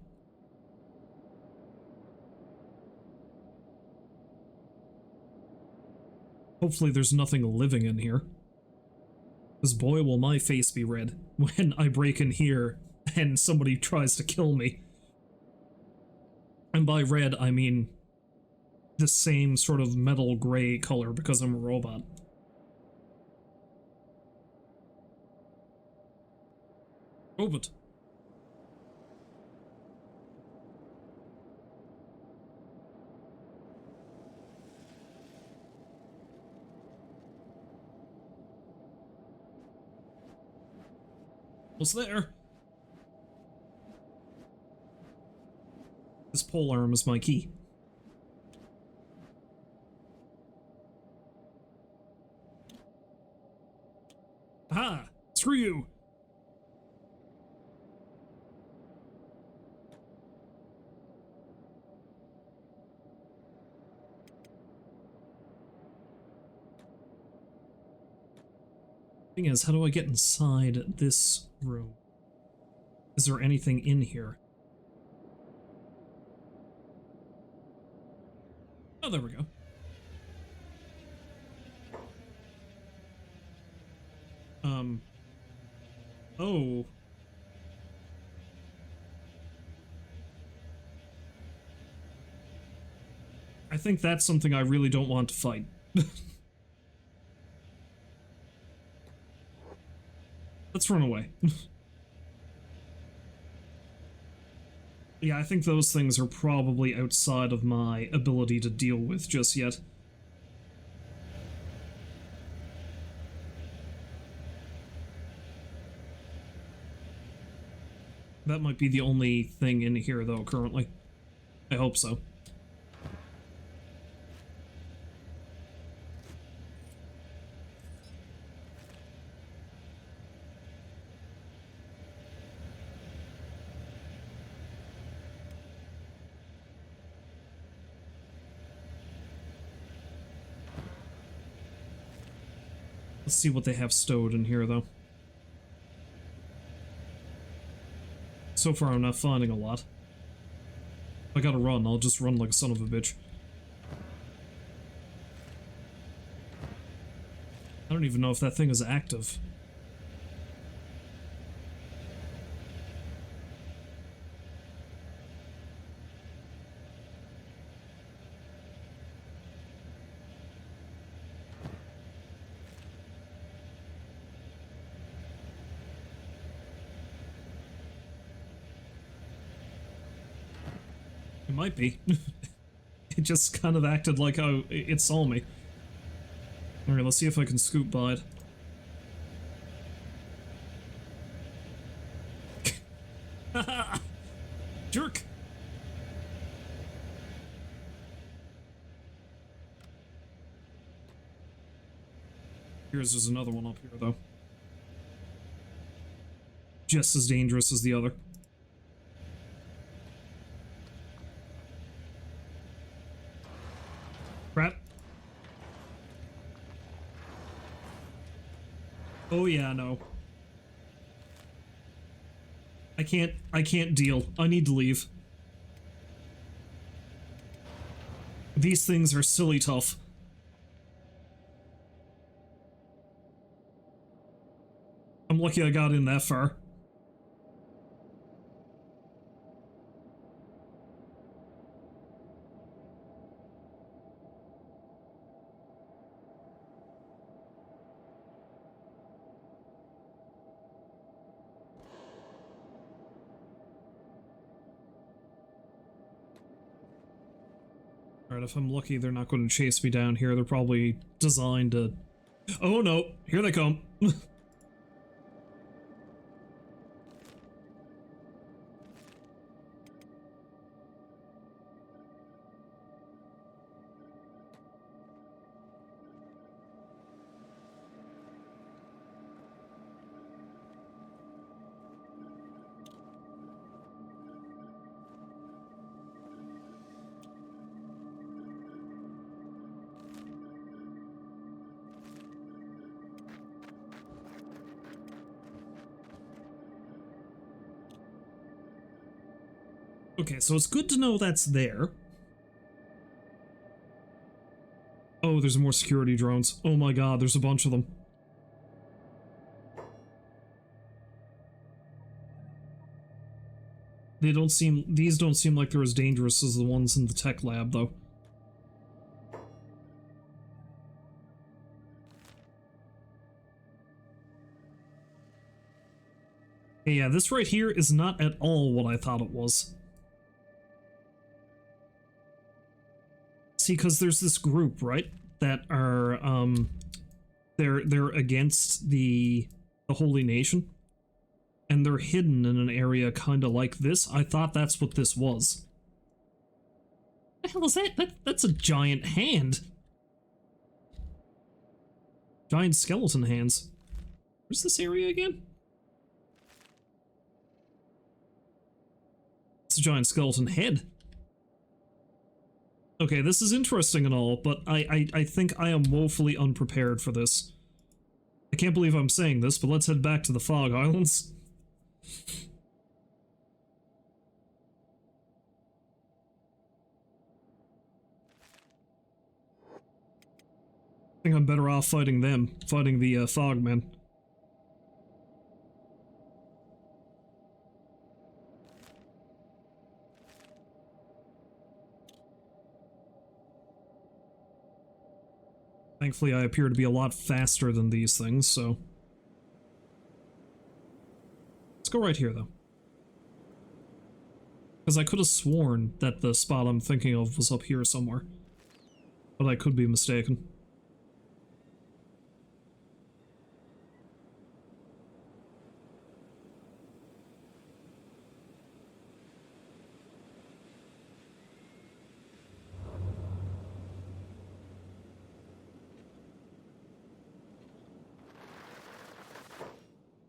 Hopefully there's nothing living in here. Because boy will my face be red when I break in here and somebody tries to kill me. And by red, I mean the same sort of metal gray color because I'm a robot. Robot. What's there? This pole arm is my key. Aha! Screw you! Thing is, how do I get inside this room? Is there anything in here? Oh, there we go. Oh. I think that's something I really don't want to fight. Let's run away. Yeah, I think those things are probably outside of my ability to deal with just yet. That might be the only thing in here, though, currently. I hope so. Let's see what they have stowed in here, though. So far, I'm not finding a lot. If I gotta run, I'll just run like a son of a bitch. I don't even know if that thing is active. It might be. It just kind of acted like it saw me. Alright, let's see if I can scoot by it. Jerk! There's another one up here, though. Just as dangerous as the other. Crap. Oh yeah, no. I can't deal. I need to leave. These things are silly tough. I'm lucky I got in that far. Alright, if I'm lucky, they're not going to chase me down here. They're probably designed to... Oh no, here they come. Okay, so it's good to know that's there. Oh, there's more security drones. Oh my god, there's a bunch of them. These don't seem like they're as dangerous as the ones in the tech lab, though. Yeah, this right here is not at all what I thought it was. See, because there's this group, right, that are, they're against the Holy Nation, and they're hidden in an area kind of like this. I thought that's what this was. What the hell is that? That's a giant hand. Giant skeleton hands. Where's this area again? It's a giant skeleton head. Okay, this is interesting and all, but I think I am woefully unprepared for this. I can't believe I'm saying this, but let's head back to the Fog Islands. I think I'm better off fighting them, fighting the Fogmen. Thankfully, I appear to be a lot faster than these things, so... Let's go right here, though. Because I could have sworn that the spot I'm thinking of was up here somewhere. But I could be mistaken.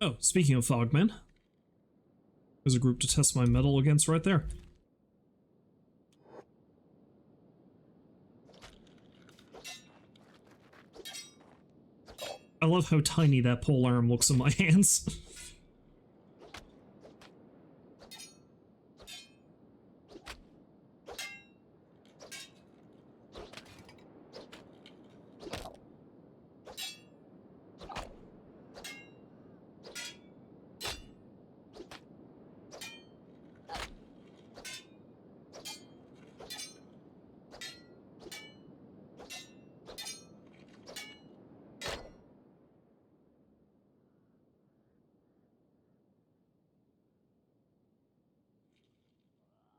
Oh, speaking of Fogmen, there's a group to test my metal against right there. I love how tiny that pole arm looks in my hands.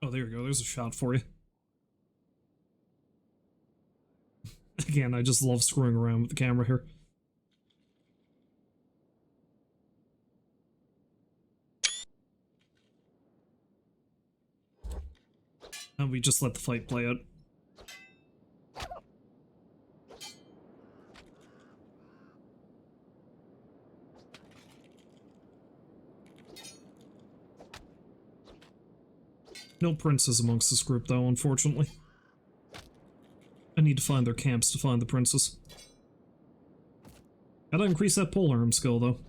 Oh, there you go. There's a shot for you. Again, I just love screwing around with the camera here. And we just let the fight play out. No princes amongst this group, though, unfortunately. I need to find their camps to find the princes. Gotta increase that polearm skill, though.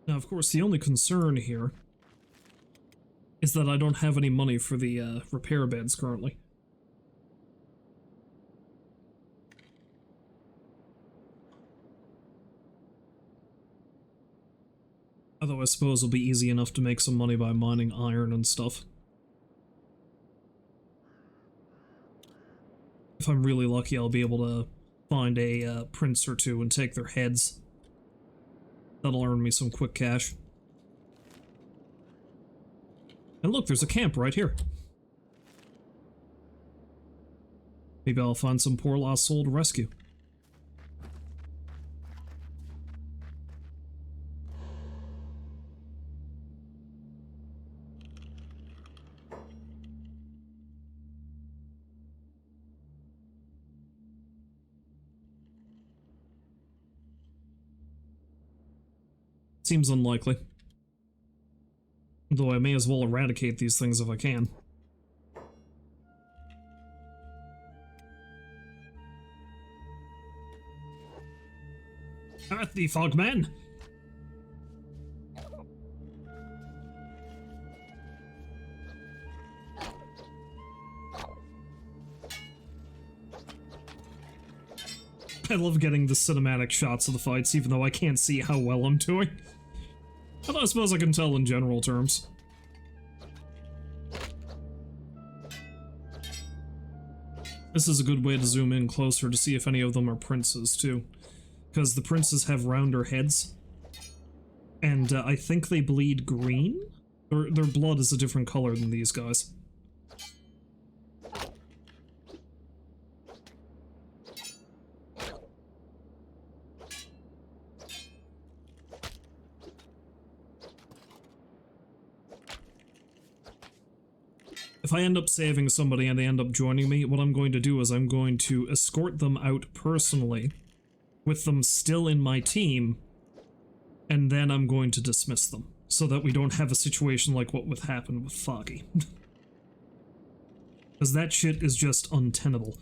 Now, of course, the only concern here is that I don't have any money for the repair beds currently. Although I suppose it'll be easy enough to make some money by mining iron and stuff. If I'm really lucky, I'll be able to find a prince or two and take their heads. That'll earn me some quick cash. And look, there's a camp right here. Maybe I'll find some poor lost soul to rescue. Seems unlikely. Though I may as well eradicate these things if I can. At the Fogmen! I love getting the cinematic shots of the fights, even though I can't see how well I'm doing. But I suppose I can tell in general terms. This is a good way to zoom in closer to see if any of them are princes, too. Because the princes have rounder heads. And I think they bleed green? Their blood is a different color than these guys. If I end up saving somebody and they end up joining me, what I'm going to do is I'm going to escort them out personally, with them still in my team, and then I'm going to dismiss them, so that we don't have a situation like what would happen with Foggy. Because that shit is just untenable.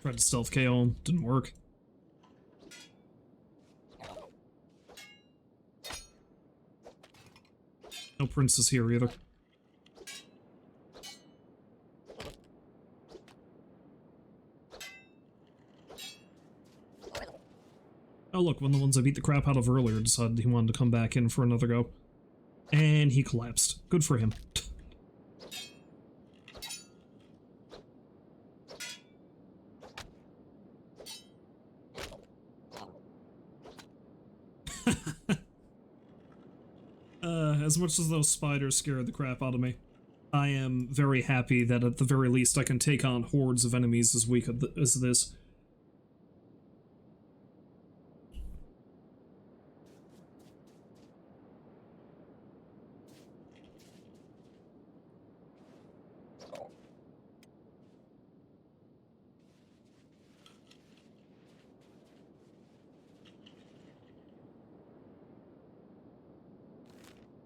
Tried to stealth KO him, didn't work. No princes here either. Oh look, one of the ones I beat the crap out of earlier decided he wanted to come back in for another go. And he collapsed. Good for him. As much as those spiders scared the crap out of me, I am very happy that at the very least I can take on hordes of enemies as weak as this.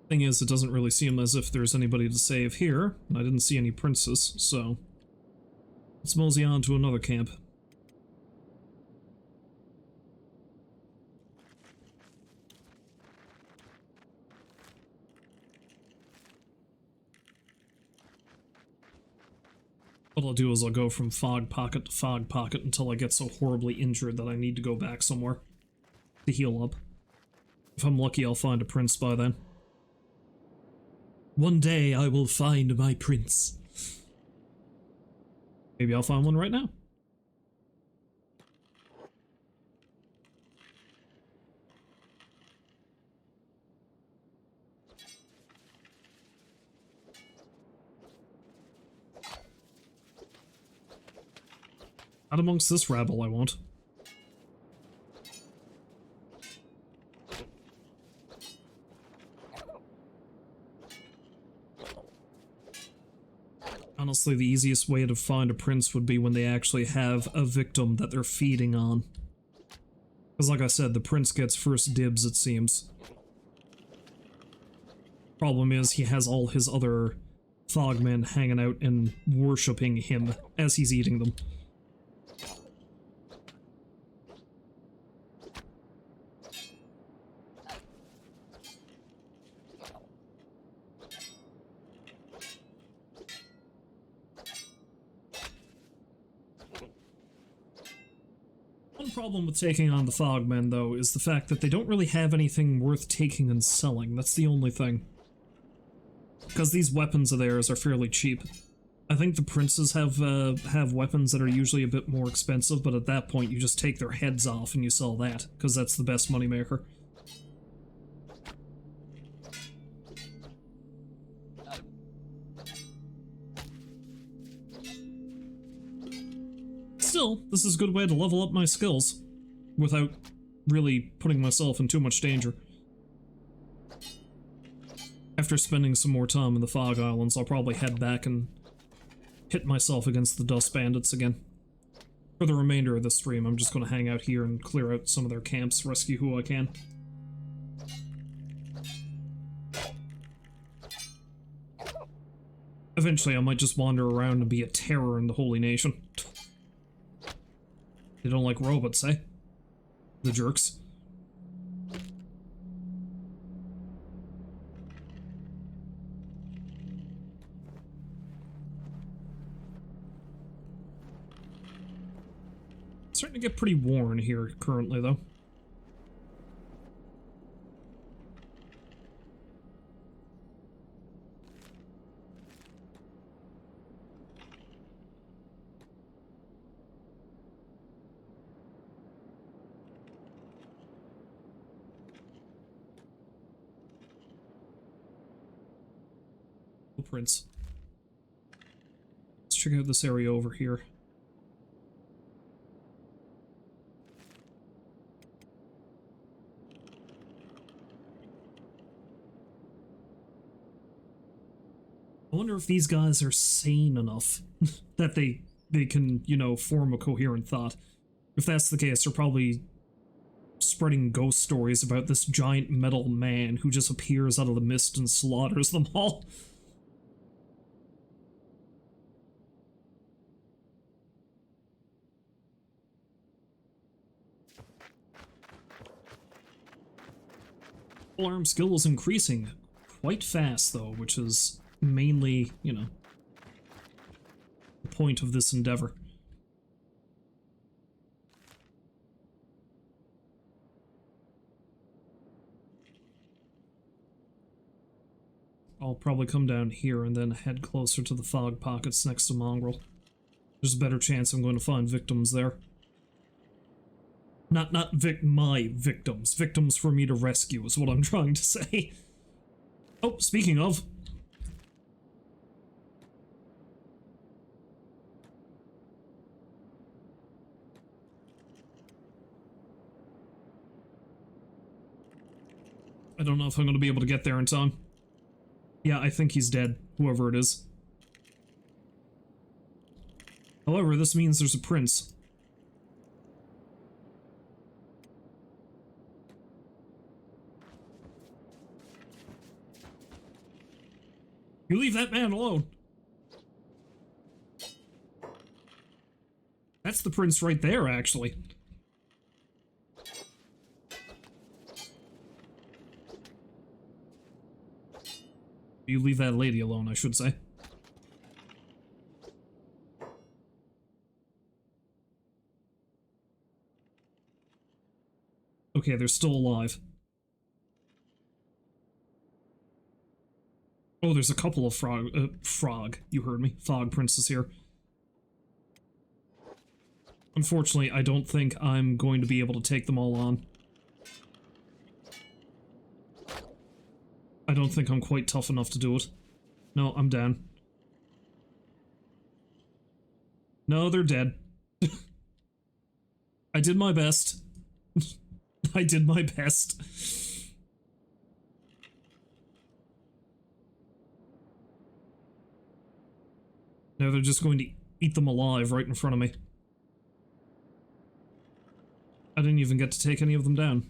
Thing is, it doesn't really seem as if there's anybody to save here, and I didn't see any princes, so let's mosey on to another camp. What I'll do is I'll go from fog pocket to fog pocket until I get so horribly injured that I need to go back somewhere to heal up. If I'm lucky, I'll find a prince by then. One day I will find my prince. Maybe I'll find one right now. Not amongst this rabble, I won't. Honestly, the easiest way to find a prince would be when they actually have a victim that they're feeding on. Because like I said, the prince gets first dibs, it seems. Problem is, he has all his other Fogmen hanging out and worshipping him as he's eating them. One problem with taking on the Fogmen, though, is the fact that they don't really have anything worth taking and selling. That's the only thing. Because these weapons of theirs are fairly cheap. I think the princes have weapons that are usually a bit more expensive, but at that point you just take their heads off and you sell that, because that's the best moneymaker. Still, this is a good way to level up my skills, without really putting myself in too much danger. After spending some more time in the Fog Islands, I'll probably head back and hit myself against the Dust Bandits again. For the remainder of the stream, I'm just going to hang out here and clear out some of their camps, rescue who I can. Eventually, I might just wander around and be a terror in the Holy Nation. They don't like robots, eh? The jerks. It's starting to get pretty worn here currently, though. Prince. Let's check out this area over here. I wonder if these guys are sane enough that they can, you know, form a coherent thought. If that's the case, they're probably spreading ghost stories about this giant metal man who just appears out of the mist and slaughters them all. Arm skill is increasing quite fast, though, which is mainly, you know, the point of this endeavor. probably come down here and then head closer to the fog pockets next to Mongrel. There's a better chance I'm going to find victims there. Not my victims. Victims for me to rescue is what I'm trying to say. Oh, speaking of... I don't know if I'm going to be able to get there in time. Yeah, I think he's dead, whoever it is. However, this means there's a prince. You leave that man alone. That's the prince right there, actually. You leave that lady alone, I should say. Okay, they're still alive. Oh, there's a couple of you heard me, fog princes here. Unfortunately, I don't think I'm going to be able to take them all on. I don't think I'm quite tough enough to do it. No, I'm down. No, they're dead. I did my best. I did my best. Now they're just going to eat them alive right in front of me. I didn't even get to take any of them down.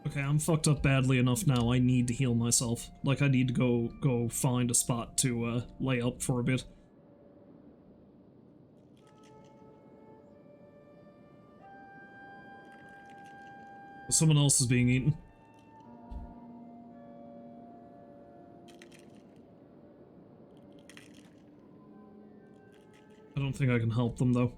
Okay, I'm fucked up badly enough now. I need to heal myself. Like, I need to go find a spot to, lay up for a bit. Someone else is being eaten. I don't think I can help them, though.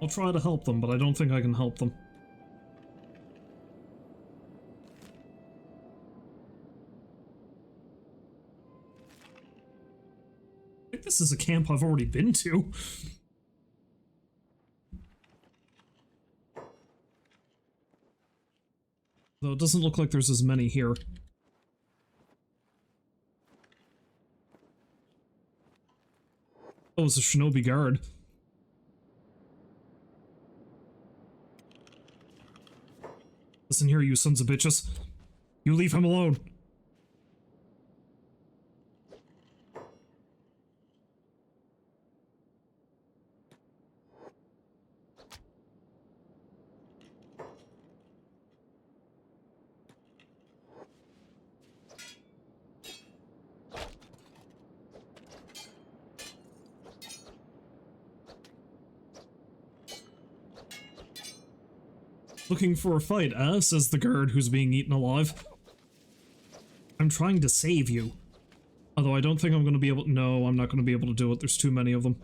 I'll try to help them, but I don't think I can help them. I think this is a camp I've already been to. Though it doesn't look like there's as many here. Oh, it's a shinobi guard. Listen here, you sons of bitches. You leave him alone. Looking for a fight, says the guard who's being eaten alive. I'm trying to save you. Although I don't think I'm going to be able to... No, I'm not going to be able to do it. There's too many of them.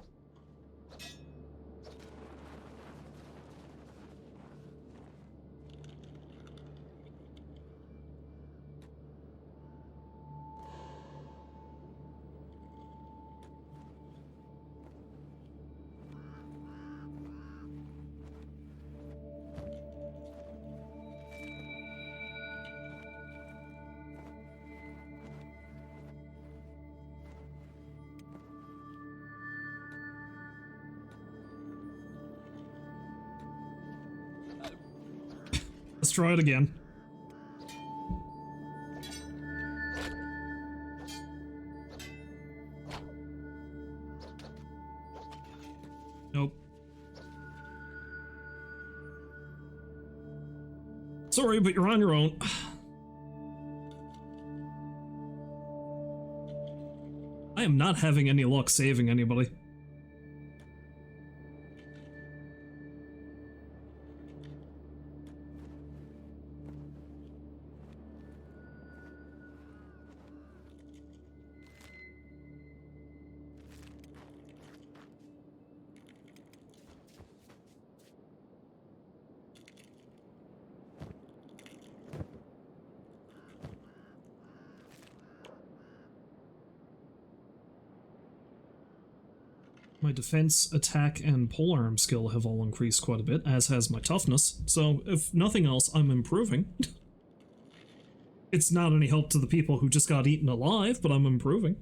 Let's try it again. Nope. Sorry, but you're on your own. I am not having any luck saving anybody. My defense, attack, and polearm skill have all increased quite a bit, as has my toughness, so if nothing else, I'm improving. It's not any help to the people who just got eaten alive, but I'm improving.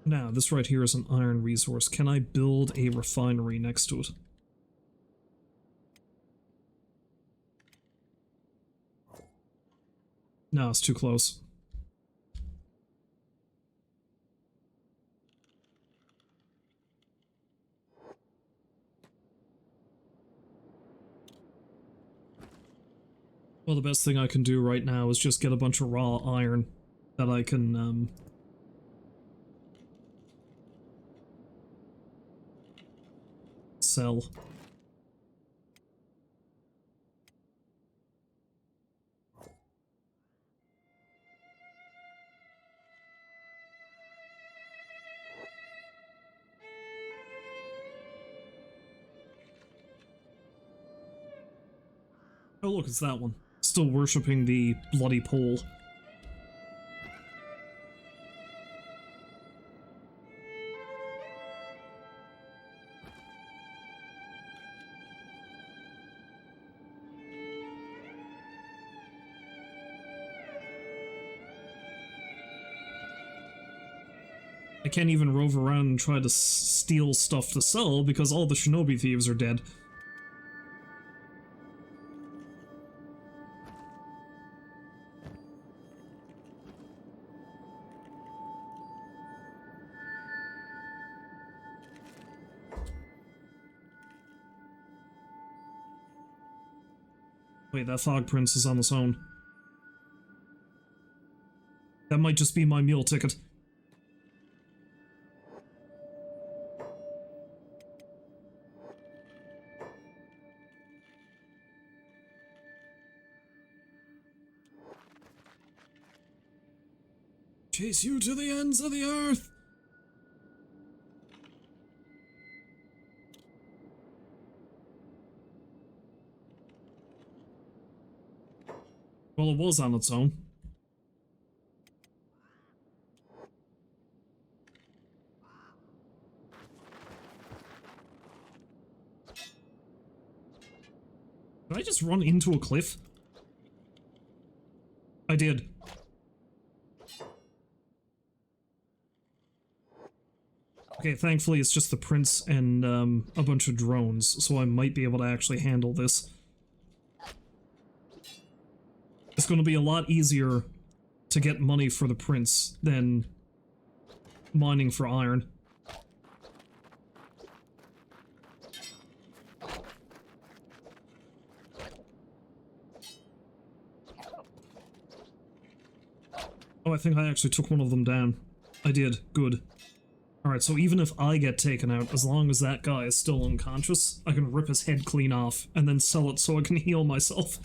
Now, this right here is an iron resource. Can I build a refinery next to it? No, it's too close. Well, the best thing I can do right now is just get a bunch of raw iron that I can, sell. Oh look, it's that one. Still worshipping the bloody pole. I can't even rove around and try to steal stuff to sell because all the shinobi thieves are dead. Wait, that Fog Prince is on its own. That might just be my meal ticket. Chase you to the ends of the earth! Well, it was on its own. Did I just run into a cliff? I did. Okay, thankfully it's just the prince and a bunch of drones, so I might be able to actually handle this. It's going to be a lot easier to get money for the prince than mining for iron. Oh, I think I actually took one of them down. I did. Good. Alright, so even if I get taken out, as long as that guy is still unconscious, I can rip his head clean off and then sell it so I can heal myself.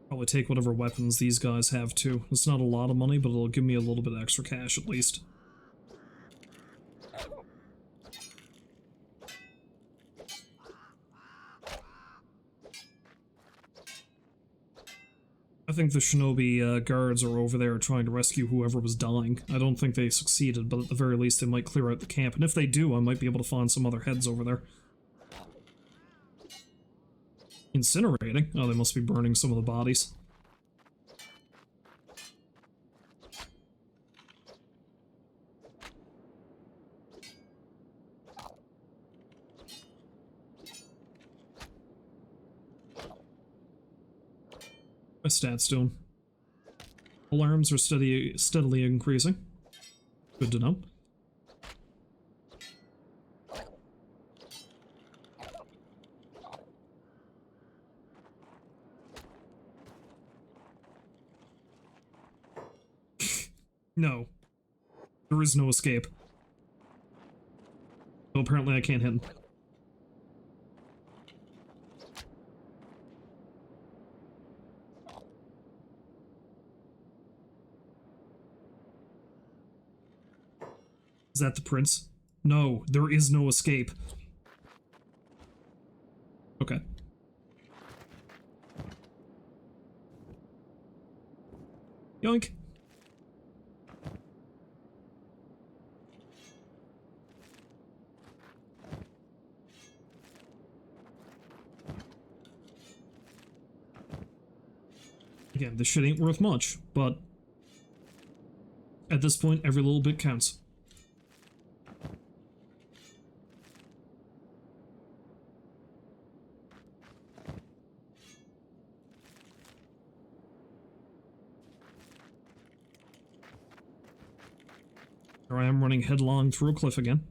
Probably take whatever weapons these guys have too. It's not a lot of money, but it'll give me a little bit of extra cash at least. I think the shinobi guards are over there trying to rescue whoever was dying. I don't think they succeeded, but at the very least they might clear out the camp. And if they do, I might be able to find some other heads over there. Incinerating? Oh, they must be burning some of the bodies. My stats doing. Alarms are steadily increasing. Good to know. No. There is no escape. So apparently I can't hit him. Is that the prince? No, there is no escape. Okay. Yoink. Again, this shit ain't worth much, but at this point, every little bit counts. Here I am running headlong through a cliff again.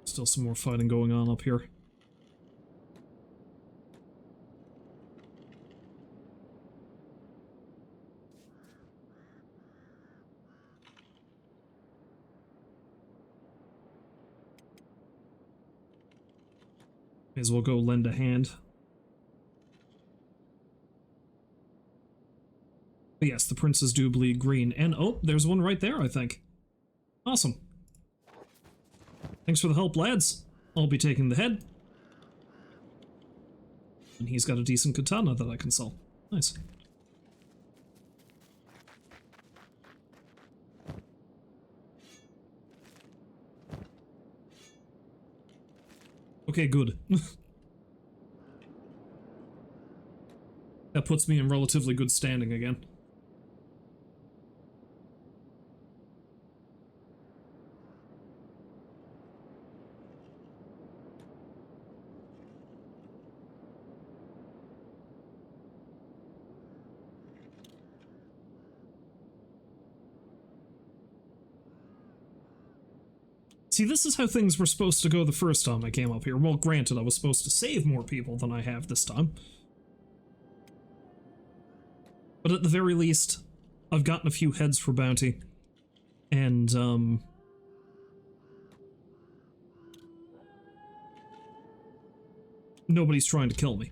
Still some more fighting going on up here. May as well go lend a hand. But yes, the princes do bleed green. And oh, there's one right there, I think. Awesome. Thanks for the help, lads. I'll be taking the head. And he's got a decent katana that I can sell. Nice. Okay, good. That puts me in relatively good standing again. See, this is how things were supposed to go the first time I came up here. Well, granted, I was supposed to save more people than I have this time. But at the very least, I've gotten a few heads for bounty. And, nobody's trying to kill me.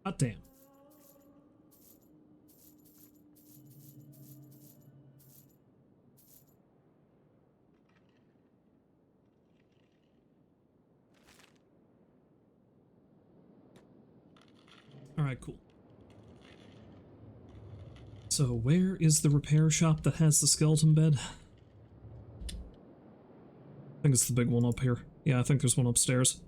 Hot damn. Alright, cool. So, where is the repair shop that has the skeleton bed? I think it's the big one up here. Yeah, I think there's one upstairs.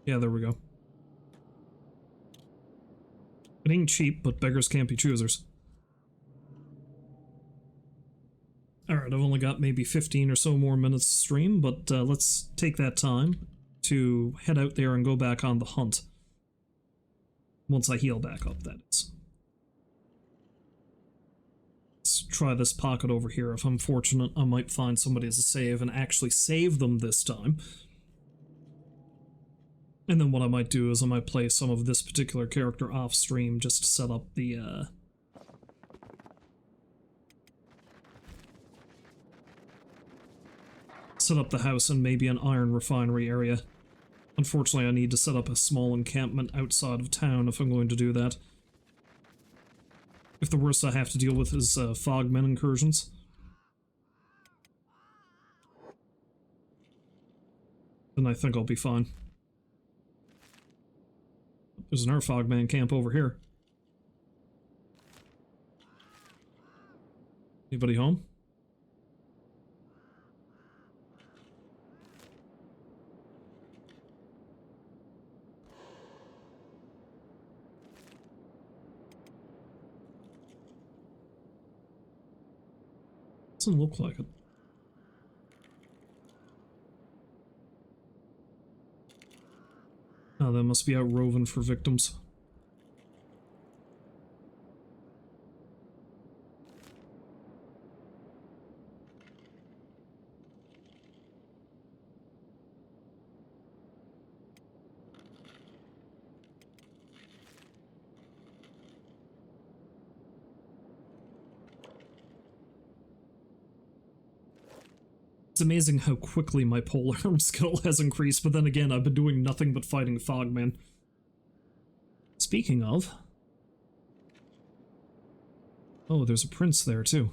Yeah, there we go. It ain't cheap, but beggars can't be choosers. Alright, I've only got maybe 15 or so more minutes to stream, but let's take that time to head out there and go back on the hunt. Once I heal back up, that is. Let's try this pocket over here. If I'm fortunate, I might find somebody as a save and actually save them this time. And then what I might do is I might play some of this particular character off stream just to set up the, set up the house in maybe an iron refinery area. Unfortunately, I need to set up a small encampment outside of town if I'm going to do that. If the worst I have to deal with is Fogmen incursions. Then I think I'll be fine. There's another Fogman camp over here. Anybody home? Doesn't look like it. Oh, that must be out roving for victims. It's amazing how quickly my polearm skill has increased, but then again, I've been doing nothing but fighting Fogmen. Speaking of... Oh, there's a prince there, too.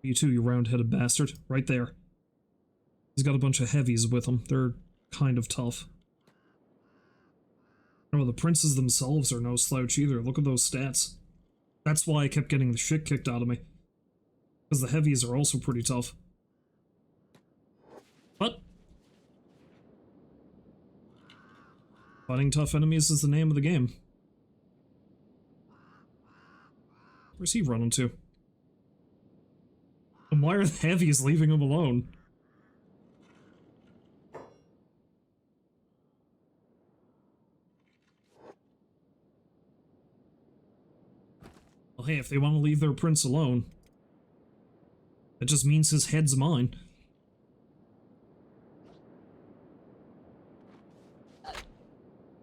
You too, you round-headed bastard. Right there. He's got a bunch of heavies with him. They're kind of tough. Oh, the princes themselves are no slouch either. Look at those stats. That's why I kept getting the shit kicked out of me. Because the heavies are also pretty tough. But fighting tough enemies is the name of the game. Where's he running to? And why are the heavies leaving him alone? Well, hey, if they want to leave their prince alone, that just means his head's mine.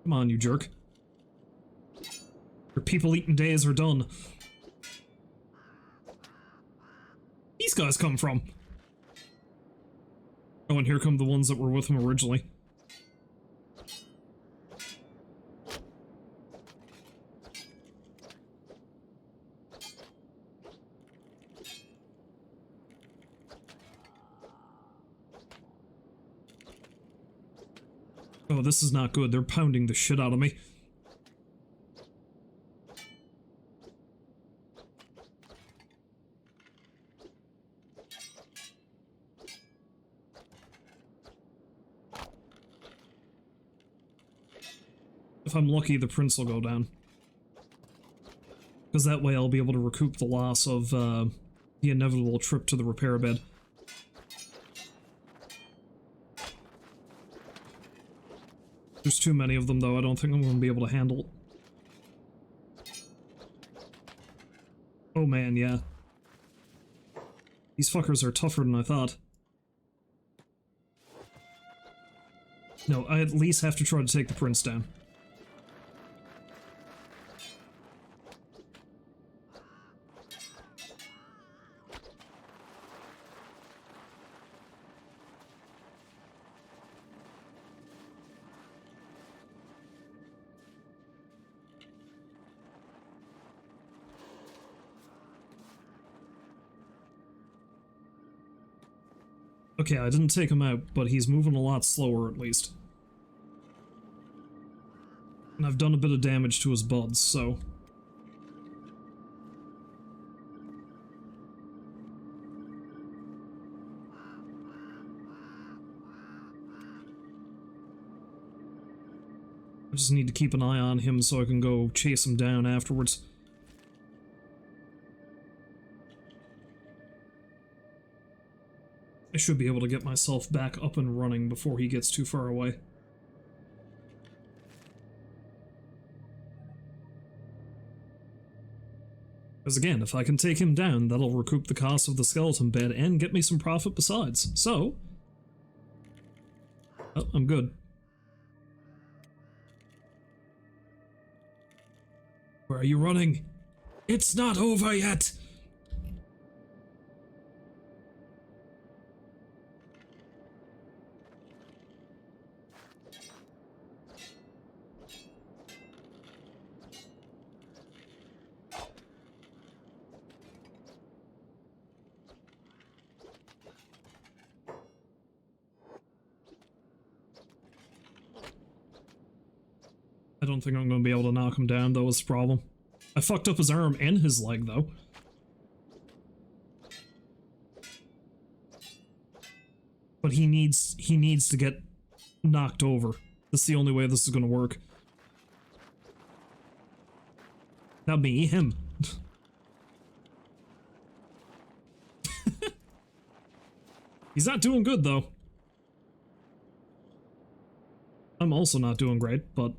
Come on, you jerk. Your people-eating days are done. These guys come from? Oh, and here come the ones that were with him originally. Oh, this is not good. They're pounding the shit out of me. If I'm lucky, the prince will go down. Because that way I'll be able to recoup the loss of the inevitable trip to the repair bed. There's too many of them, though. I don't think I'm going to be able to handle it. Oh man, yeah. These fuckers are tougher than I thought. No, I at least have to try to take the prince down. Okay, I didn't take him out, but he's moving a lot slower at least. And I've done a bit of damage to his buds, so... I just need to keep an eye on him so I can go chase him down afterwards. I should be able to get myself back up and running before he gets too far away. Because again, if I can take him down, that'll recoup the cost of the skeleton bed and get me some profit besides. So... oh, I'm good. Where are you running? It's not over yet! I don't think I'm going to be able to knock him down, though, is the problem. I fucked up his arm and his leg, though. But he needs to get knocked over. That's the only way this is going to work. Not me, him. He's not doing good, though. I'm also not doing great, but...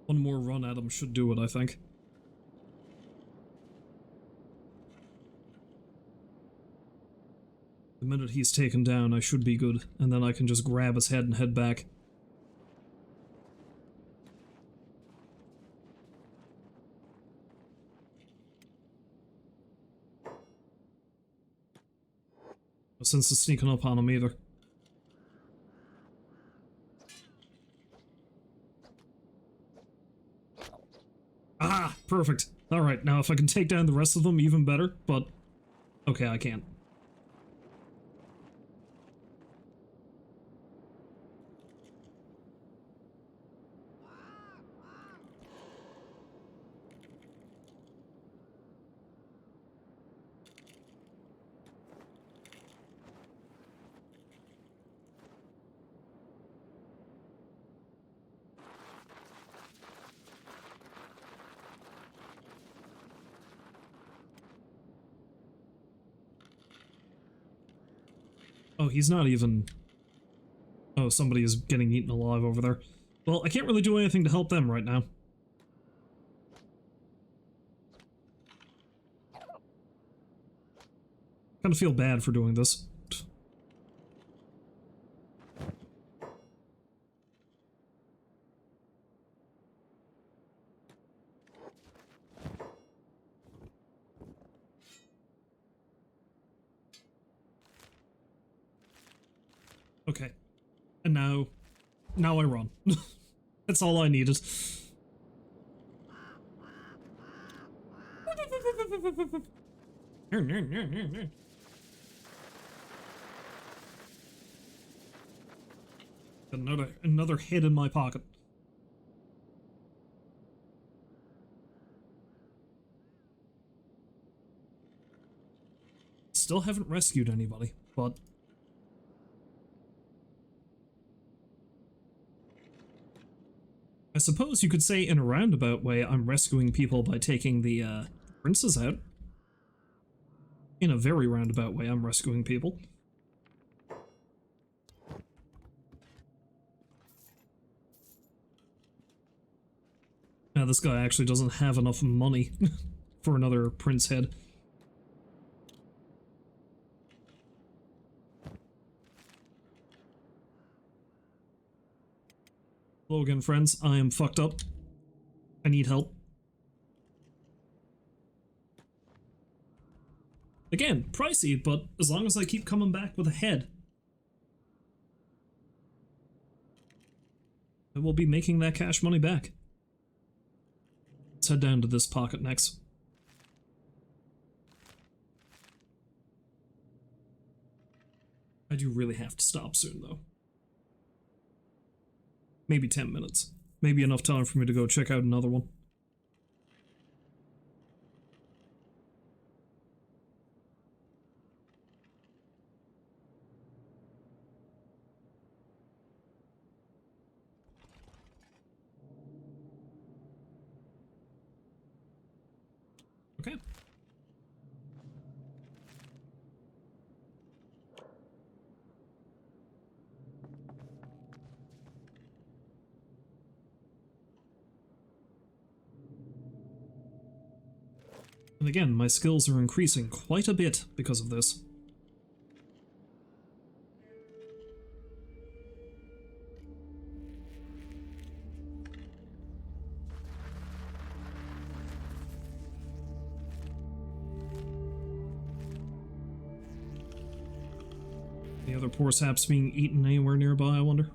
one more run at him should do it, I think. The minute he's taken down, I should be good, and then I can just grab his head and head back. No sense of sneaking up on him either. Ah, perfect. Alright, now if I can take down the rest of them, even better, but... okay, I can't. Oh, he's not even... oh, somebody is getting eaten alive over there. Well, I can't really do anything to help them right now. Kind of feel bad for doing this. Okay. And now I run. That's all I needed. Another hit in my pocket. Still haven't rescued anybody, but I suppose you could say in a roundabout way I'm rescuing people by taking the princes out. In a very roundabout way I'm rescuing people. Now this guy actually doesn't have enough money for another prince head. Hello again, friends. I am fucked up. I need help. Again, pricey, but as long as I keep coming back with a head, I will be making that cash money back. Let's head down to this pocket next. I do really have to stop soon, though. Maybe 10 minutes. Maybe enough time for me to go check out another one. Okay. And again, my skills are increasing quite a bit because of this. Any other poor saps being eaten anywhere nearby, I wonder?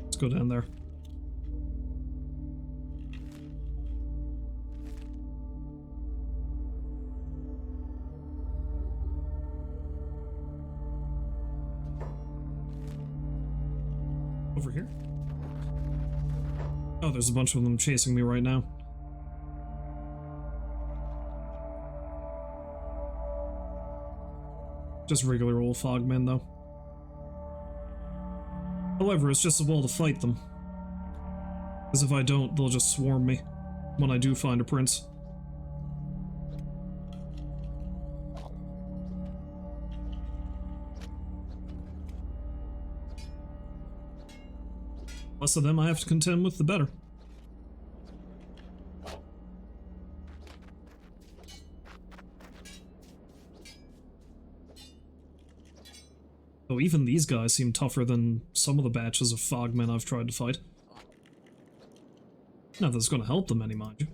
Let's go down there. Over here? Oh, there's a bunch of them chasing me right now. Just regular old Fogmen, though. However, it's just as well to fight them. Because if I don't, they'll just swarm me when I do find a prince. Less of them I have to contend with, the better. Though even these guys seem tougher than some of the batches of Fogmen I've tried to fight. Not that it's going to help them any, mind you.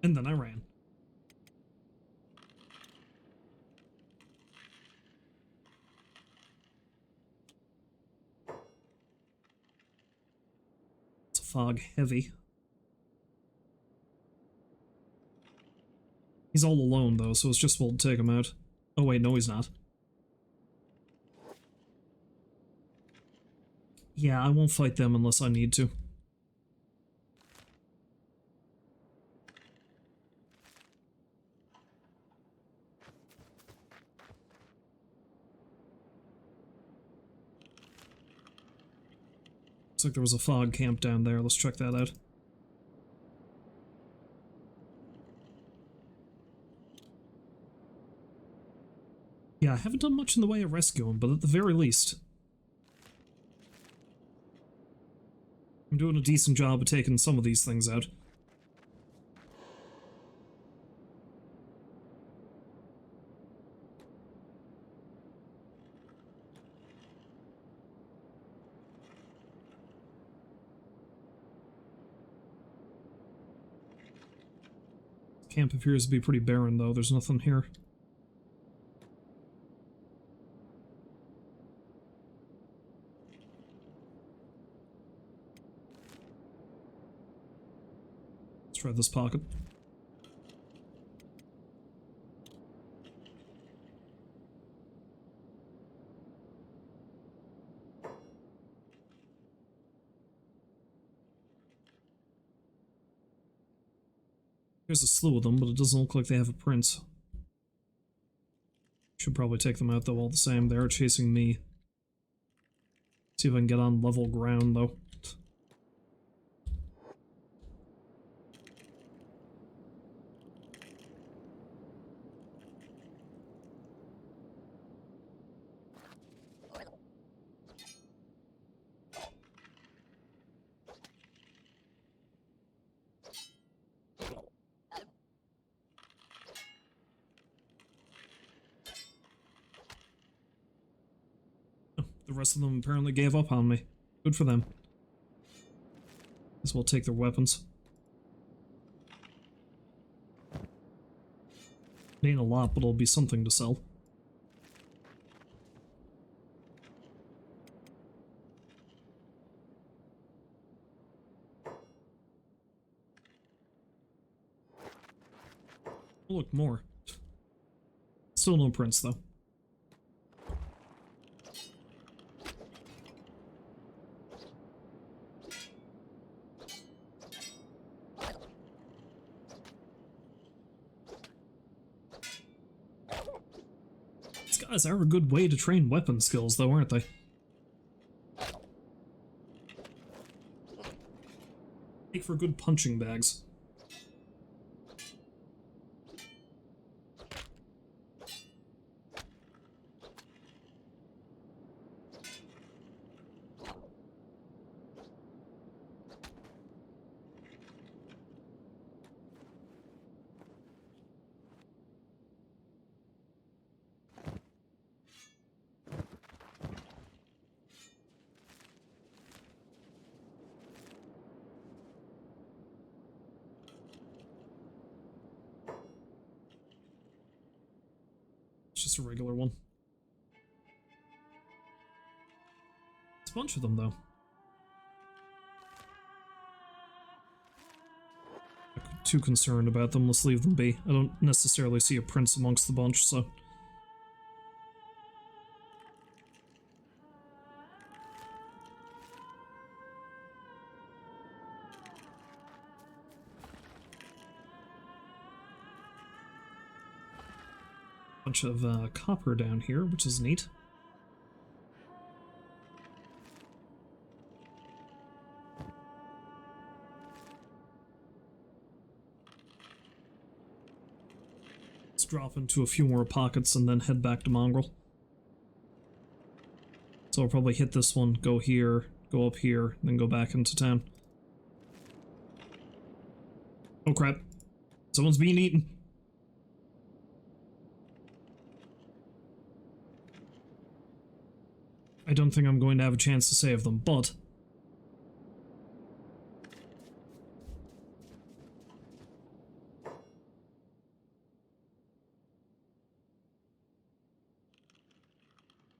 And then I ran. It's a fog heavy. He's all alone though, so it's just well to take him out. Oh wait, no he's not. Yeah, I won't fight them unless I need to. Looks like there was a fog camp down there. Let's check that out. Yeah, I haven't done much in the way of rescuing, but at the very least, I'm doing a decent job of taking some of these things out. Camp appears to be pretty barren, though. There's nothing here. Let's try this pocket. There's a slew of them, but it doesn't look like they have a prince. Should probably take them out, though, all the same. They are chasing me. See if I can get on level ground, though. The rest of them apparently gave up on me. Good for them. Guess we'll take their weapons. It ain't a lot, but it'll be something to sell. Oh, look, more. Still no prince, though. guys are a good way to train weapon skills, though, aren't they? Make for good punching bags. It's just a regular one. It's a bunch of them, though. Not too concerned about them, let's leave them be. I don't necessarily see a prince amongst the bunch, so... Bunch of copper down here, which is neat. Let's drop into a few more pockets and then head back to Mongrel. So I'll probably hit this one, go here, go up here, then go back into town. Oh crap. Someone's being eaten. I don't think I'm going to have a chance to save them, but...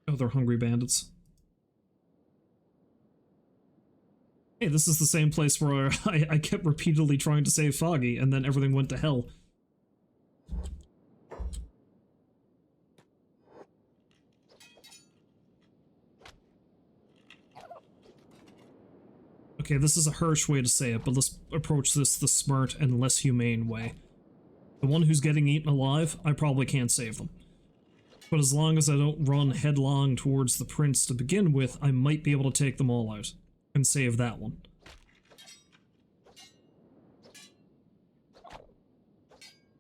Oh, they're hungry bandits. Hey, this is the same place where I kept repeatedly trying to save Foggy, and then everything went to hell. Okay, this is a harsh way to say it, but let's approach this the smart and less humane way. The one who's getting eaten alive, I probably can't save them. But as long as I don't run headlong towards the prince to begin with, I might be able to take them all out and save that one.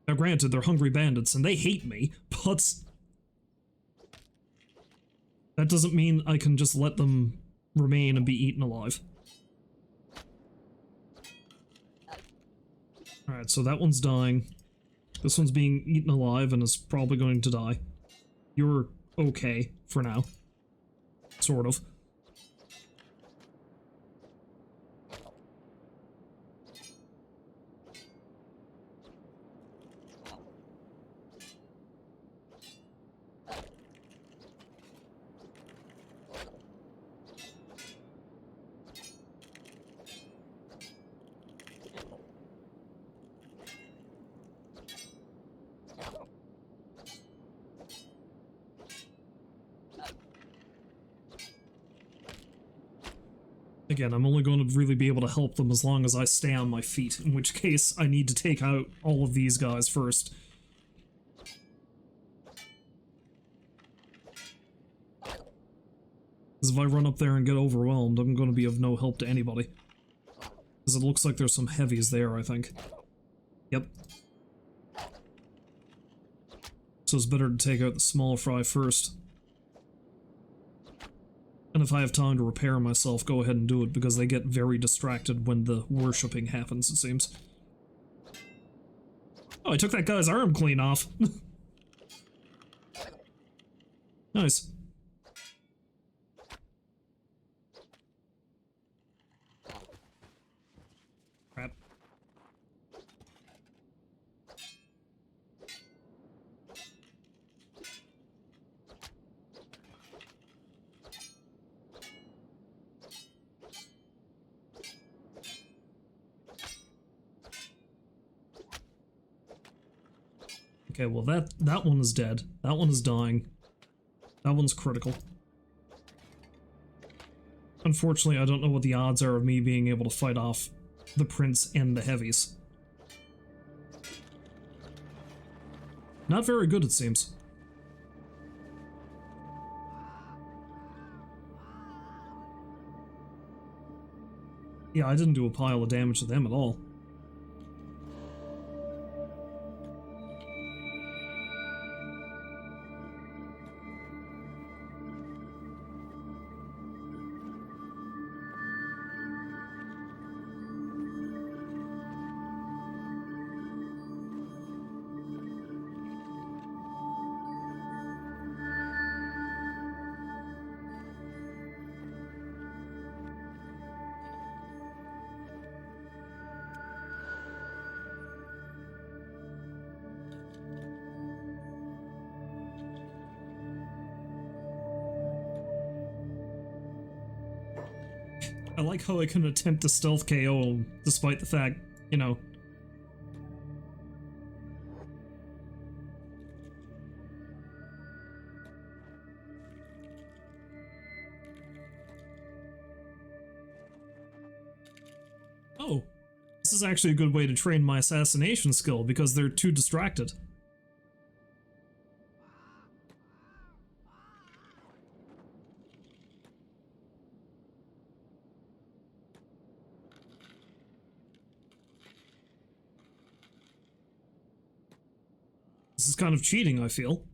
Now granted, they're hungry bandits and they hate me, but that doesn't mean I can just let them remain and be eaten alive. Alright, so that one's dying. This one's being eaten alive and is probably going to die. You're okay for now. Sort of. Again, I'm only going to really be able to help them as long as I stay on my feet, in which case I need to take out all of these guys first. Because if I run up there and get overwhelmed, I'm going to be of no help to anybody. Because it looks like there's some heavies there, I think. Yep. So it's better to take out the small fry first. And if I have time to repair myself, go ahead and do it, because they get very distracted when the worshipping happens, it seems. Oh, I took that guy's arm clean off. Nice. Crap. Okay, well that one is dead. That one is dying. That one's critical. Unfortunately, I don't know what the odds are of me being able to fight off the prince and the heavies. Not very good, it seems. Yeah, I didn't do a pile of damage to them at all. I like how I can attempt to stealth KO him, despite the fact, you know. Oh, this is actually a good way to train my assassination skill, because they're too distracted. This is kind of cheating, I feel.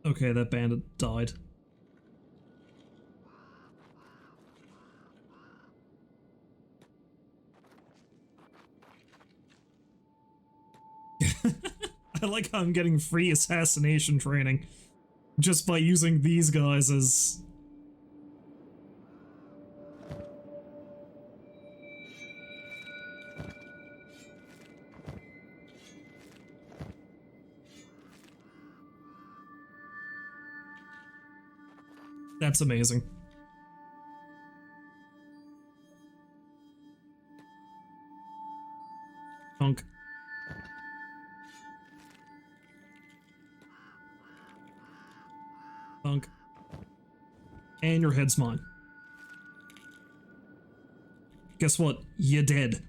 Okay, that bandit died. I like how I'm getting free assassination training just by using these guys as... That's amazing. Punk. Punk. And your head's mine. Guess what? You're dead.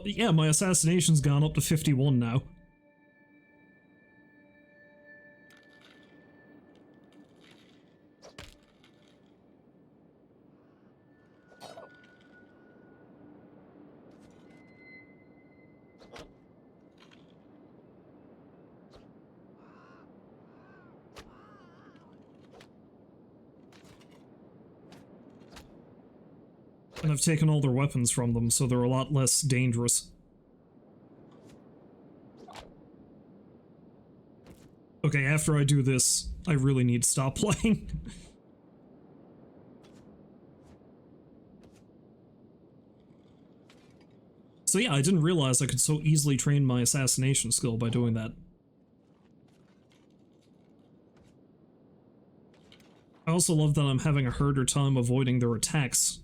Yeah, my assassination's gone up to 51 now. And I've taken all their weapons from them, so they're a lot less dangerous. Okay, after I do this, I really need to stop playing. So yeah, I didn't realize I could so easily train my assassination skill by doing that. I also love that I'm having a harder time avoiding their attacks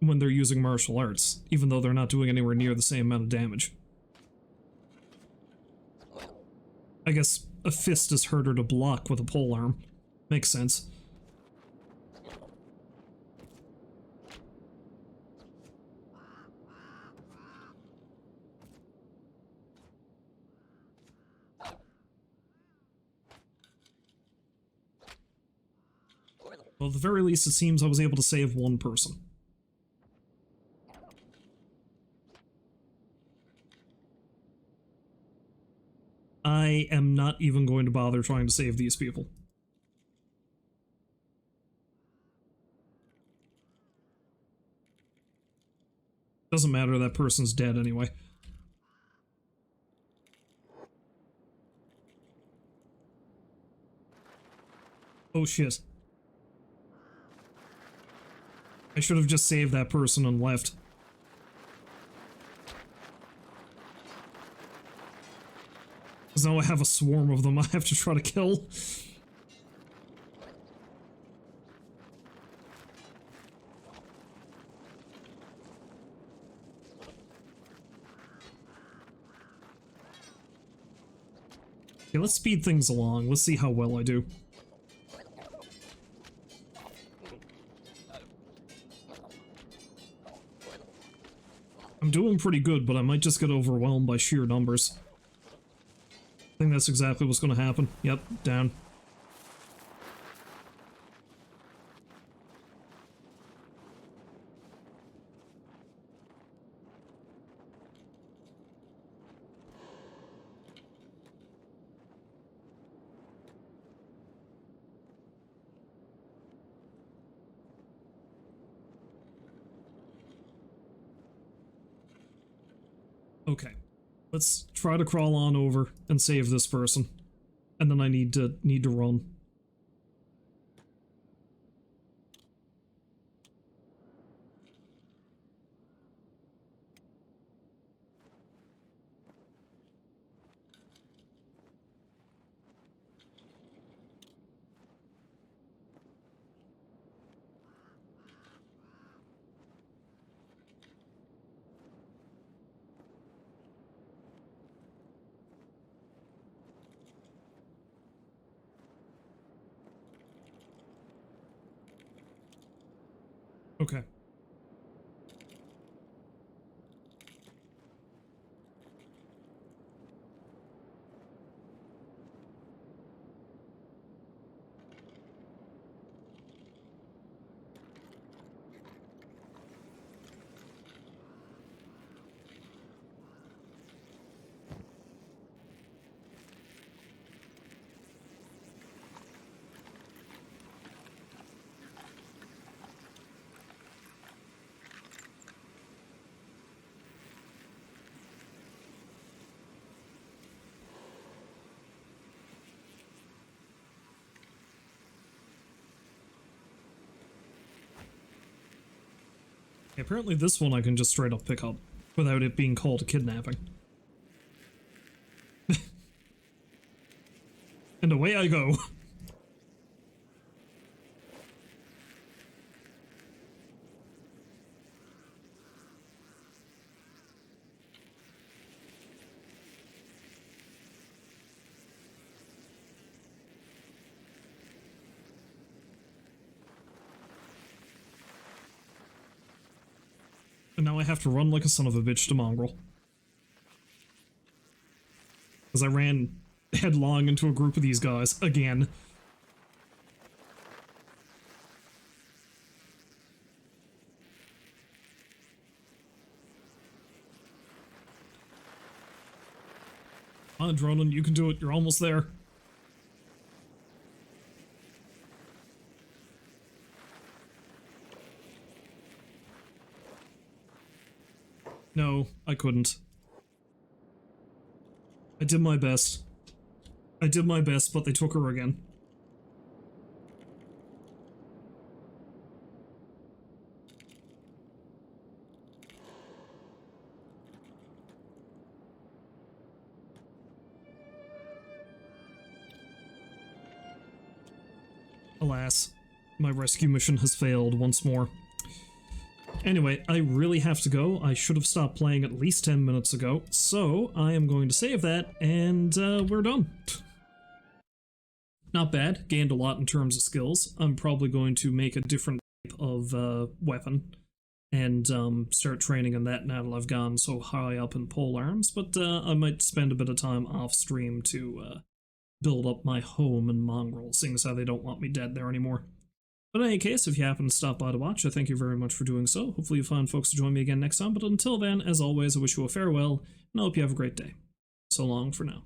when they're using martial arts, even though they're not doing anywhere near the same amount of damage. I guess a fist is harder to block with a polearm. Makes sense. Well, at the very least, it seems I was able to save one person. I am not even going to bother trying to save these people. Doesn't matter, that person's dead anyway. Oh shit. I should have just saved that person and left. Because now I have a swarm of them I have to try to kill. Okay, let's speed things along. Let's see how well I do. I'm doing pretty good, but I might just get overwhelmed by sheer numbers. I think that's exactly what's going to happen. Yep, down. Okay, let's try to crawl on over and save this person, and then I need to run. Okay. Apparently this one I can just straight up pick up without it being called a kidnapping. And away I go. And now I have to run like a son of a bitch to Mongrel. Because I ran headlong into a group of these guys again. Come on, Dronin, you can do it. You're almost there. No, I couldn't. I did my best. I did my best, but they took her again. Alas, my rescue mission has failed once more. Anyway, I really have to go. I should have stopped playing at least 10 minutes ago, so I am going to save that, and we're done. Not bad, gained a lot in terms of skills. I'm probably going to make a different type of weapon, and start training in that now that I've gone so high up in pole arms, but I might spend a bit of time off stream to build up my home in Mongrel, seeing as how they don't want me dead there anymore. But in any case, if you happen to stop by to watch, I thank you very much for doing so. Hopefully you find folks to join me again next time, but until then, as always, I wish you a farewell, and I hope you have a great day. So long for now.